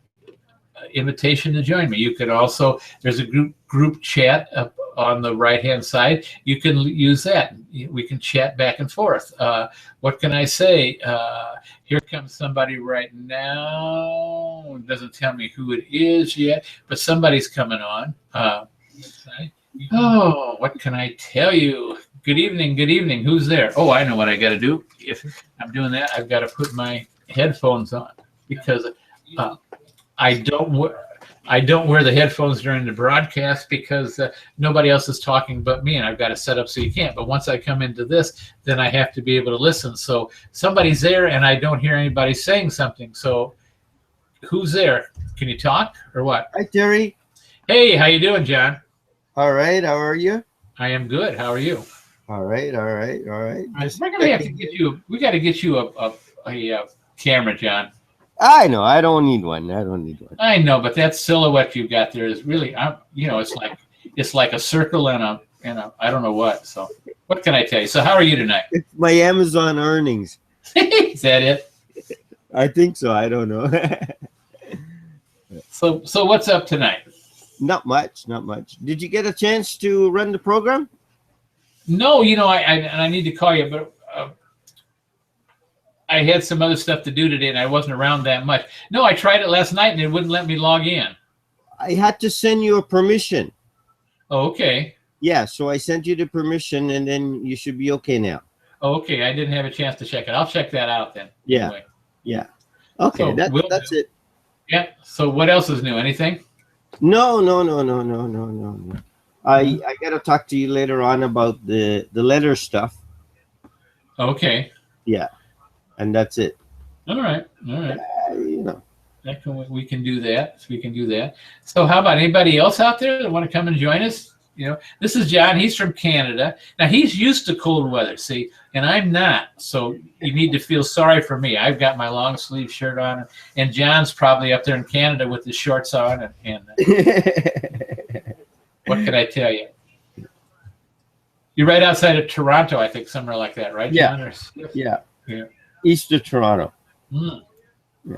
invitation to join me. You could also, there's a group chat up on the right-hand side. You can use that. We can chat back and forth. What can I say? Here comes somebody right now. It doesn't tell me who it is yet, but somebody's coming on. Oh, what can I tell you? Good evening, good evening. Who's there? Oh, I know what I got to do. If I'm doing that, I've got to put my headphones on because I don't wear the headphones during the broadcast because nobody else is talking but me, and I've got to set up so you can't. But once I come into this, then I have to be able to listen. So somebody's there, and I don't hear anybody saying something. So who's there? Can you talk or what? Hi, Terry. Hey, how you doing, John? All right. How are you? I am good. How are you? All right, all right, all right. Just We're gonna have to checking get in. you. We got to get you a camera, John. I know. I don't need one. I don't need one. I know, but that silhouette you got there is really, it's like a circle and a I don't know what. So what can I tell you? So how are you tonight? It's my Amazon earnings. Is that it? I think so. I don't know. So what's up tonight? Not much. Not much. Did you get a chance to run the program? No, I need to call you, but I had some other stuff to do today, and I wasn't around that much. No, I tried it last night, and it wouldn't let me log in. I had to send you a permission. Oh, okay. Yeah, so I sent you the permission, and then you should be okay now. Oh, okay. I didn't have a chance to check it. I'll check that out then. Yeah. Anyway. Yeah. Okay, So that's it. Yeah. So what else is new? Anything? No. I gotta talk to you later on about the letter stuff. Okay. Yeah, and that's it. All right. All right. You know. We can do that. We can do that. So how about anybody else out there that want to come and join us? This is John. He's from Canada. Now he's used to cold weather, see, and I'm not. So you need to feel sorry for me. I've got my long sleeve shirt on, and John's probably up there in Canada with his shorts on. And what can I tell you? You're right outside of Toronto, I think, somewhere like that, right, John? Yeah. Yeah. East of Toronto. Mm. Yeah.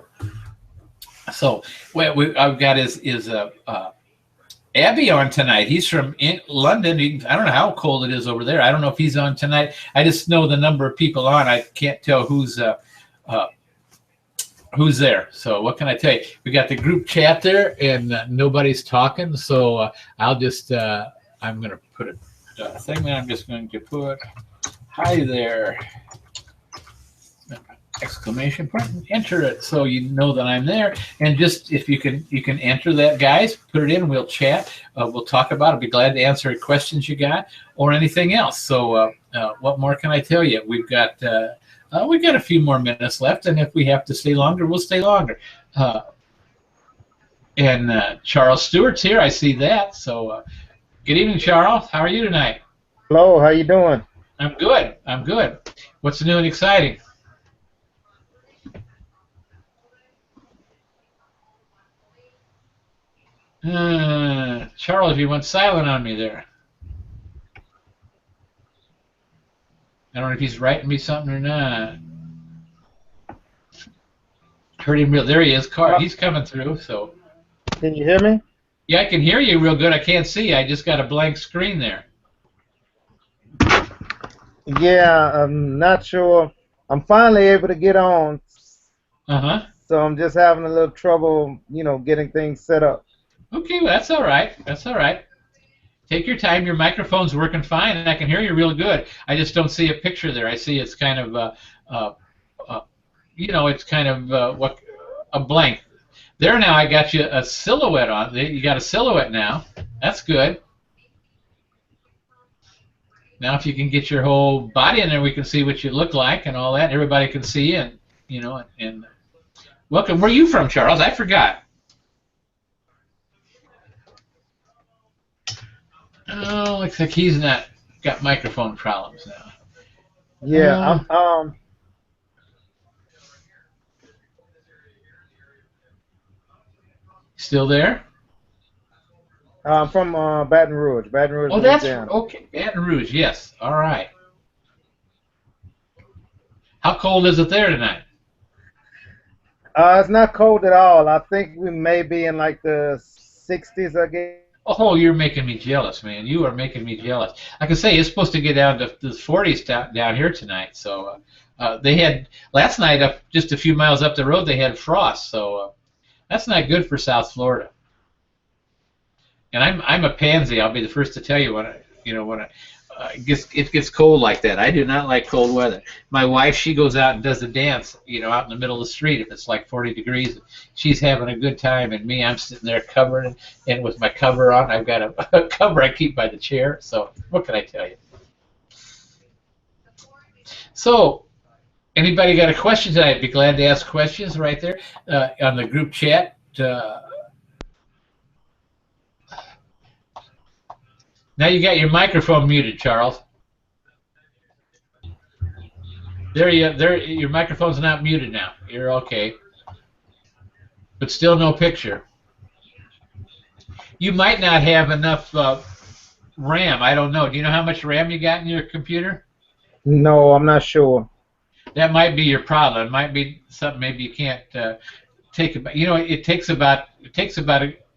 So what I've got is Abby on tonight. He's from London. I don't know how cold it is over there. I don't know if he's on tonight. I just know the number of people on. I can't tell who's there. So what can I tell you? We got the group chat there, and nobody's talking. So I'll just I'm going to put a thing there. I'm just going to put hi there. Exclamation point, and enter it so you know that I'm there. And just if you can enter that, guys, put it in. We'll chat. We'll talk about it. I'll be glad to answer questions you got or anything else. So what more can I tell you? We've got a few more minutes left, and if we have to stay longer, we'll stay longer. And Charles Stewart's here. I see that. So good evening, Charles. How are you tonight? Hello. How you doing? I'm good. I'm good. What's new and exciting? Charles, you went silent on me there. I don't know if he's writing me something or not. Heard him real. There he is. He's coming through. So. Can you hear me? Yeah, I can hear you real good. I can't see. I just got a blank screen there. Yeah, I'm not sure. I'm finally able to get on. So I'm just having a little trouble, getting things set up. Okay, well, that's all right. That's all right. Take your time. Your microphone's working fine, and I can hear you real good. I just don't see a picture there. I see it's kind of, it's kind of a blank. There now, I got you a silhouette on. You got a silhouette now. That's good. Now, if you can get your whole body in there, we can see what you look like and all that. Everybody can see you, and welcome. Where are you from, Charles? I forgot. Oh, looks like he's not got microphone problems now. Yeah, Still there? I'm from Baton Rouge. Oh, that's okay. Baton Rouge, yes. All right. How cold is it there tonight? It's not cold at all. I think we may be in like the 60s, I guess. Oh, you're making me jealous, man. You are making me jealous. Like I say, it's supposed to get down to the 40s down here tonight. So they had last night up just a few miles up the road. They had frost, so that's not good for South Florida. And I'm a pansy. I'll be the first to tell you when it gets cold like that. I do not like cold weather. My wife, she goes out and does a dance, out in the middle of the street if it's like 40 degrees. She's having a good time, and me, I'm sitting there covered and with my cover on. I've got a cover I keep by the chair. So what can I tell you? So anybody got a question tonight? I'd be glad to ask questions right there on the group chat. Now you got your microphone muted, Charles. There your microphone's not muted now. You're okay. But still no picture. You might not have enough RAM. I don't know. Do you know how much RAM you got in your computer? No, I'm not sure. That might be your problem. It might be something maybe you can't take about. You know, it takes about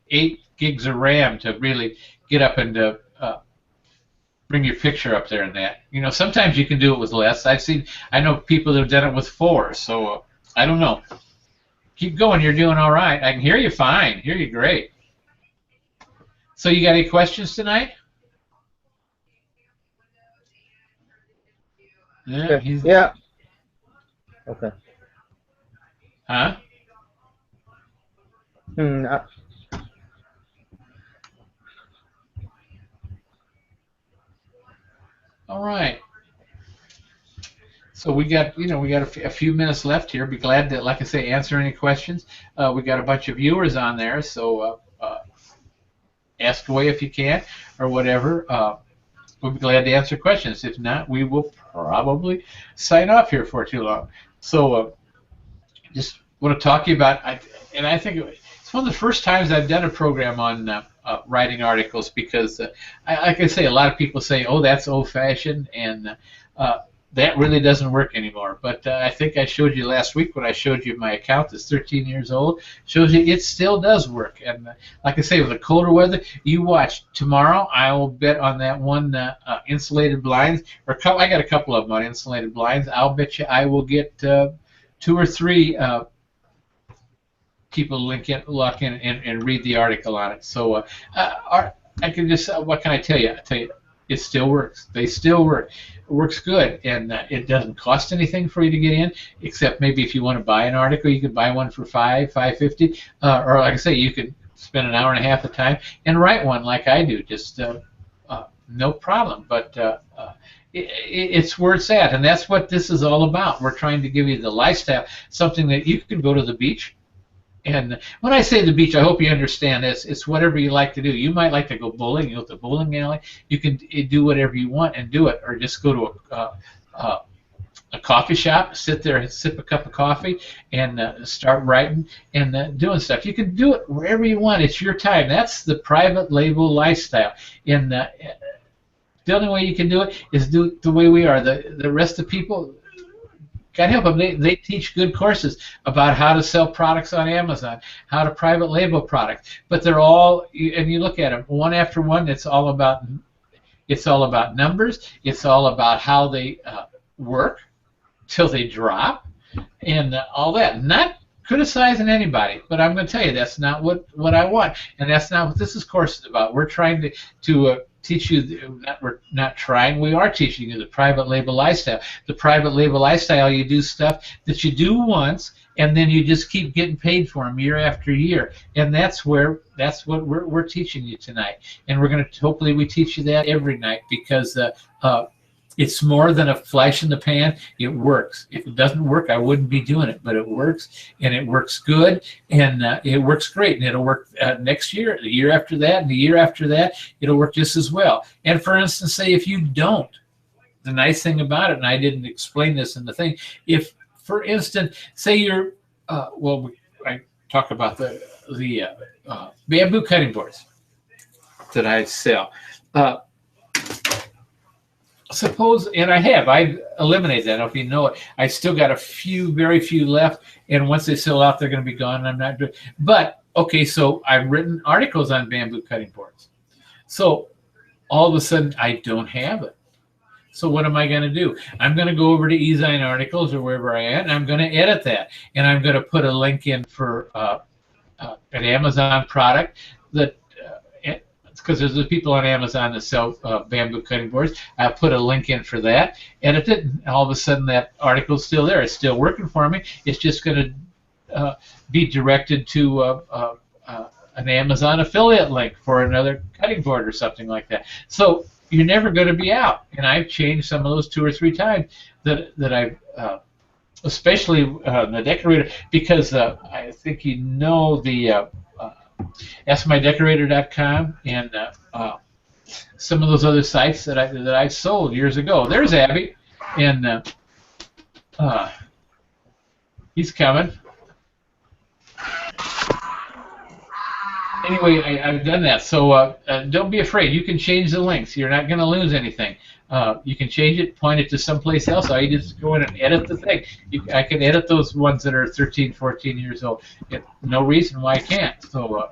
8 gigs of RAM to really get up and bring your picture up there and that. You know, sometimes you can do it with less. I know people that have done it with 4. So I don't know. Keep going. You're doing all right. I can hear you fine. Hear you great. So you got any questions tonight? Yeah. Yeah. Okay. Huh? All right. So we got a few minutes left here. Be glad to, like I say, answer any questions. We got a bunch of viewers on there, so ask away if you can or whatever. We'll be glad to answer questions. If not, we will probably sign off here for too long. So just want to talk to you about, and I think it's one of the first times I've done a program on writing articles, because, like I say, a lot of people say, oh, that's old-fashioned, and that really doesn't work anymore. But I think I showed you last week when I showed you my account that's 13 years old, shows you it still does work. And like I say, with the colder weather, you watch. Tomorrow I will bet on that one insulated blinds, or I got a couple of them on insulated blinds. I'll bet you I will get 2 or 3 people lock in and read the article on it. So I can just, what can I tell you? I tell you, it still works. They still work. It works good, and it doesn't cost anything for you to get in, except maybe if you want to buy an article, you can buy one for $5.50, or like I say, you could spend an hour and a half of time and write one like I do. Just no problem. But it's where it's at, and that's what this is all about. We're trying to give you the lifestyle, something that you can go to the beach. And when I say the beach, I hope you understand this. It's whatever you like to do. You might like to go bowling. You go to the bowling alley. You can do whatever you want and do it, or just go to a coffee shop, sit there and sip a cup of coffee, and start writing and doing stuff. You can do it wherever you want. It's your time. That's the private label lifestyle. And the only way you can do it is do it the way we are. The rest of the people, God help them, they teach good courses about how to sell products on Amazon, how to private label products, but they're all, and you look at them one after one, it's all about numbers, it's all about how they work till they drop, and all that. Not criticizing anybody, but I'm going to tell you that's not what I want, and that's not what this course is about. We're trying to teach you, we're not trying, we are teaching you the private label lifestyle. The private label lifestyle, you do stuff that you do once, and then you just keep getting paid for them year after year. And that's what we're teaching you tonight. And we're going to, hopefully we teach you that every night, because it's more than a flash in the pan. It works. If it doesn't work, I wouldn't be doing it, but it works, and it works good, and it works great, and it'll work next year, the year after that, and the year after that, it'll work just as well. And for instance, say if you don't, the nice thing about it, and I didn't explain this in the thing, if, for instance, say you're, I talk about the bamboo cutting boards that I sell. Suppose, and I eliminated that. I don't know if you know it. I still got very few left, and once they sell out, they're going to be gone. And I'm not doing. But okay, so I've written articles on bamboo cutting boards. So all of a sudden, I don't have it. So what am I going to do? I'm going to go over to eZine Articles or wherever I am, and I'm going to edit that, and I'm going to put a link in for an Amazon product that. Because there's the people on Amazon that sell bamboo cutting boards. I put a link in for that, edit it, and all of a sudden that article's still there. It's still working for me. It's just going to be directed to an Amazon affiliate link for another cutting board or something like that. So you're never going to be out. And I've changed some of those 2 or 3 times that I've, especially the decorator, because I think you know the. AskMyDecorator.com, and some of those other sites that I sold years ago. There's Abby, and he's coming. Anyway, I've done that, so don't be afraid. You can change the links. You're not going to lose anything. You can change it, point it to someplace else. All you just go in and edit the thing. I can edit those ones that are 13, 14 years old. No reason why I can't. So,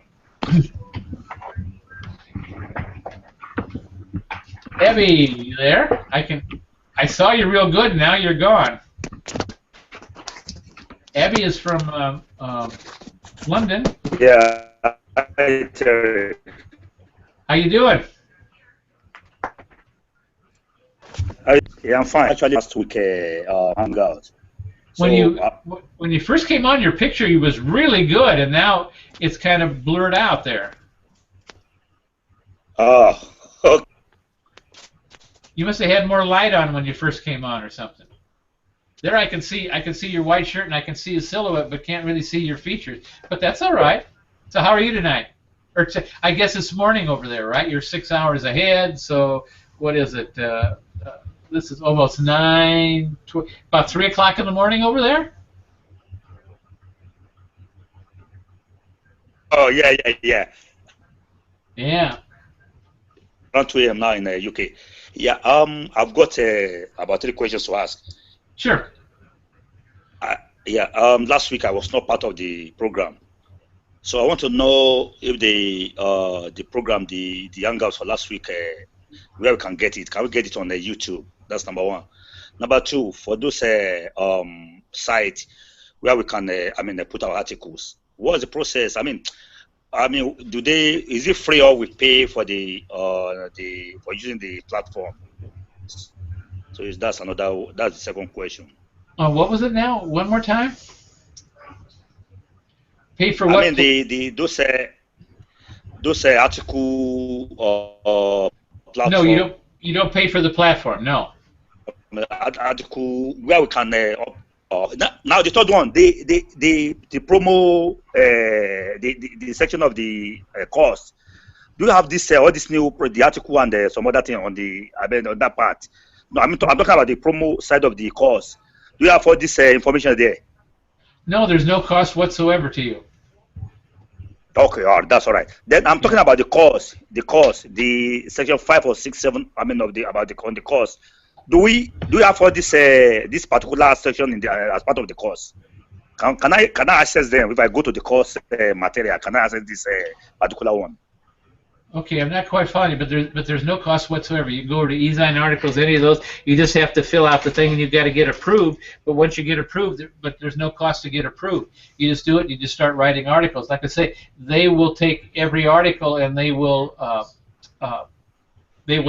Abby, you there? I saw you real good. Now you're gone. Abby is from London. Yeah. Hi, Terry. How you doing? Yeah, I'm fine. Actually, last week hangout. When you first came on, your picture was really good, and now it's kind of blurred out there. Oh, okay. You must have had more light on when you first came on, or something. There, I can see your white shirt, and I can see a silhouette, but can't really see your features. But that's all right. So how are you tonight? Or I guess it's morning over there, right? You're 6 hours ahead. So what is it? This is almost 9, about 3 o'clock in the morning over there? Oh, yeah. Yeah. Around 2 a.m. now in the UK. Yeah, I've got about 3 questions to ask. Sure. Last week I was not part of the program. So I want to know if the program, the Hangouts for last week, where we can get it. Can we get it on the YouTube? That's number one. Number two, for those sites where we can, put our articles. What is the process? Is it free or we pay for for using the platform? So that's the second question. What was it now? One more time? Pay for what? Those article platform. No, you don't pay for the platform. No. Article where we can now the third one, the promo, the section of the course. Do you have this all this new the article and some other thing on on that part? No, I'm talking about the promo side of the course. Do you have all this information there? No, there's no cost whatsoever to you. Okay, all right, that's all right. Then I'm talking about the course, the section 5 or 6, 7. On the course. Do you have all this this particular section as part of the course? Can I access them if I go to the course material? Can I access this particular one? Okay, I'm not quite following you, but there's no cost whatsoever. You go to eZine articles, any of those, you just have to fill out the thing, and you've got to get approved. But once you get approved, but there's no cost to get approved. You just do it. You just start writing articles. Like I say, they will take every article and they will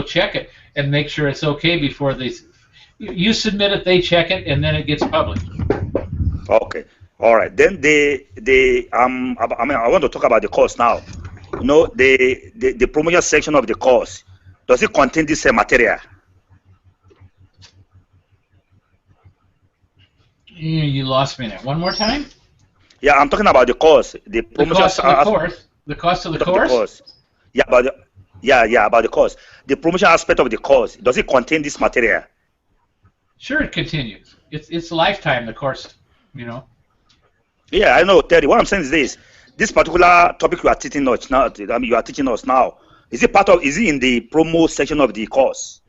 check it and make sure it's okay before you submit it. They check it, and then it gets published. Okay, all right. Then I want to talk about the course now. You know, the promotion section of the course, does it contain this material? You lost me there. One more time? Yeah, I'm talking about the course. The cost of the course? The cost of the course? Yeah, about the course. The promotion aspect of the course, does it contain this material? Sure, it continues. It's lifetime, the course, you know. Yeah, I know, Terry. What I'm saying is this particular topic you are teaching us now, is it in the promo section of the course?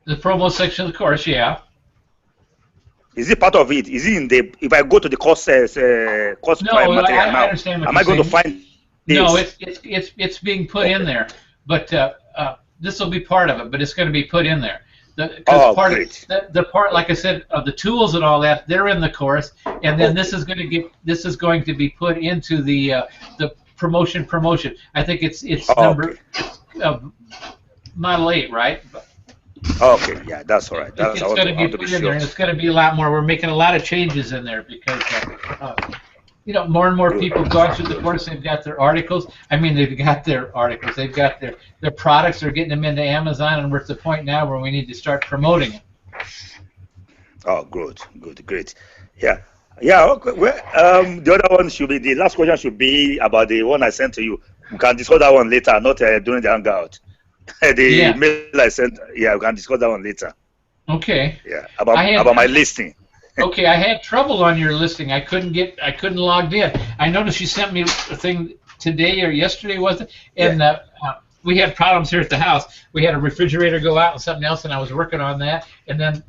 The promo section of the course, yeah. Is it part of it? Is it in the? If I go to the course material now, I understand what am I going to find this? No, it's being put in there, but this will be part of it. But it's going to be put in there. Great. The part, like I said, of the tools and all that, they're in the course, and then this is going to be put into the promotion. I think it's number Model 8, right? Okay, yeah, that's all right. It's going to be put in there, and it's going to be a lot more. We're making a lot of changes in there because more and more people have gone through the course. They've got their articles. They've got their articles. They've got their products. They're getting them into Amazon, and we're at the point now where we need to start promoting it. Oh, good, great. Yeah. Okay. Well, the other one should be the last question should be about the one I sent to you. We can discuss that one later, not during the hangout. the mail I sent. Yeah, we can discuss that one later. Okay. Yeah, about my listing. Okay, I had trouble on your listing. I couldn't log in. I noticed you sent me a thing today or yesterday, was it? And we had problems here at the house. We had a refrigerator go out and something else, and I was working on that. And then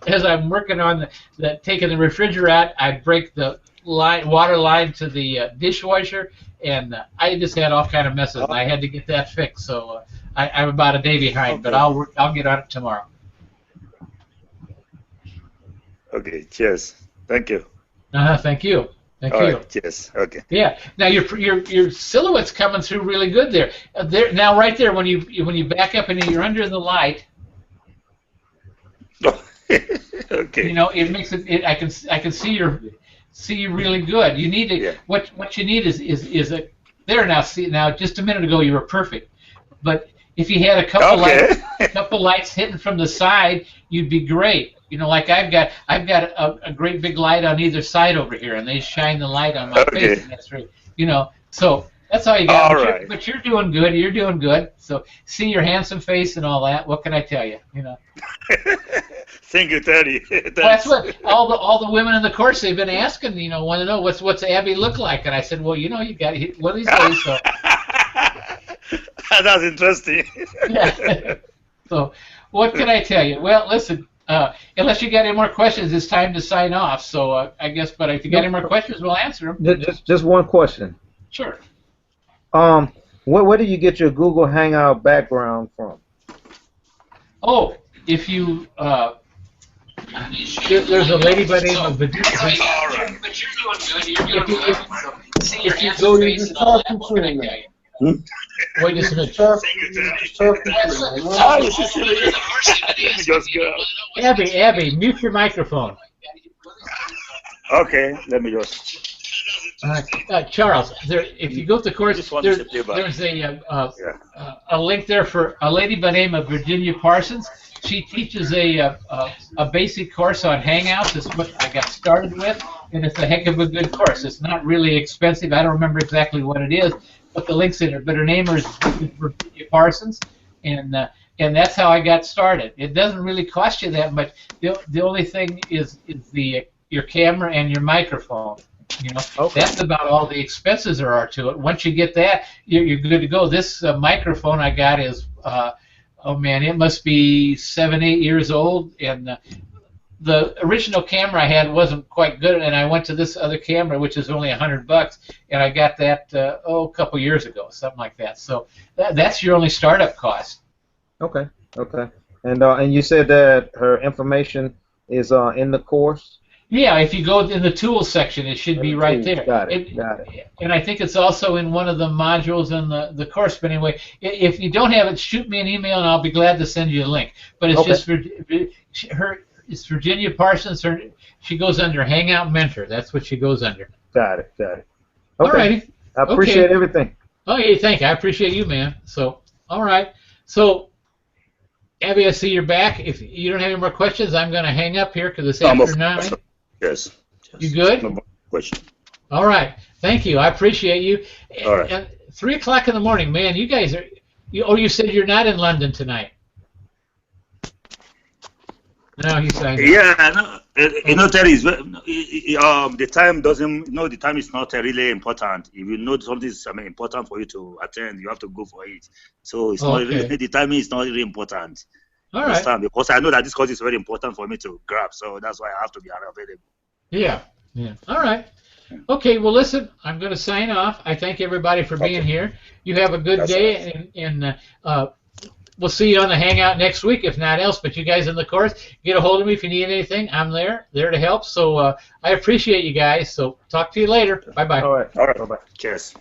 as I'm working on taking the refrigerator out, I break the water line to the dishwasher, and I just had all kind of messes. And I had to get that fixed. So I'm about a day behind, but I'll get on it tomorrow. Okay, cheers. Thank you. Thank you. Thank you. Right, cheers. Okay. Yeah. Now your silhouette's coming through really good there. Now right there when you back up and you're under the light. Okay. You know, it makes it. I can see you really good. You need to what you need is a there now. See now, just a minute ago you were perfect, but if you had a couple lights hitting from the side, you'd be great. You know, like I've got a great big light on either side over here, and they shine the light on my face. And that's right. You know, so that's all you got. But you're doing good. You're doing good. So see your handsome face and all that. What can I tell you? You know. Thank you, Teddy. Well, that's what all the women in the course they've been asking. You know, want to know what's Abby look like, and I said, well, you know, you got to hit one of these days. So. That's interesting. Yeah. So, what can I tell you? Well, listen. Unless you got any more questions, it's time to sign off. So I guess, but if you got any more questions, we'll answer them. Just one question. Sure. Where do you get your Google Hangout background from? Oh, if you there's a lady by the name of Virginia. But you're doing good. You're doing good. If you go to your talking to me. Wait just a minute. Abby, mute your microphone. Okay, let me just. Charles, if you go to the course, there's a link there for a lady by the name of Virginia Parsons. She teaches a basic course on Hangouts. It's what I got started with, and it's a heck of a good course. It's not really expensive. I don't remember exactly what it is, but the link's in there. But her name is Virginia Parsons, and that's how I got started. It doesn't really cost you that much. The only thing is your camera and your microphone. You know, that's about all the expenses there are to it. Once you get that, you're good to go. This microphone I got is, oh man, it must be 7-8 years old, and the original camera I had wasn't quite good, and I went to this other camera, which is only $100, and I got that a couple years ago, something like that. So that's your only startup cost. Okay. And you said that her information is in the course. Yeah, if you go in the tools section, it should be right there. Got it. And I think it's also in one of the modules in the course. But anyway, if you don't have it, shoot me an email, and I'll be glad to send you a link. But it's just it's Virginia Parsons. She goes under Hangout Mentor. That's what she goes under. Got it. Okay. All righty. I appreciate everything. Oh, yeah, thank you. I appreciate you, man. So, all right. So, Abby, I see you're back. If you don't have any more questions, I'm going to hang up here because it's after 9. Yes. You good? No more question. All right. Thank you. I appreciate you. All right. And 3 o'clock in the morning, man. You guys are. You said you're not in London tonight. No, he's saying. Yeah, no, you know, Terry, the time doesn't. No, the time is not really important. If you know something is important for you to attend, you have to go for it. So it's not really, the timing is not really important. All right. Because I know that this course is very important for me to grab, so that's why I have to be available. Yeah. All right. Okay. Well, listen, I'm going to sign off. I thank everybody for being here. You have a good day, and we'll see you on the Hangout next week, if not else. But you guys in the course, get a hold of me if you need anything. I'm there to help. So I appreciate you guys. So talk to you later. Bye bye. All right. Bye bye. Cheers.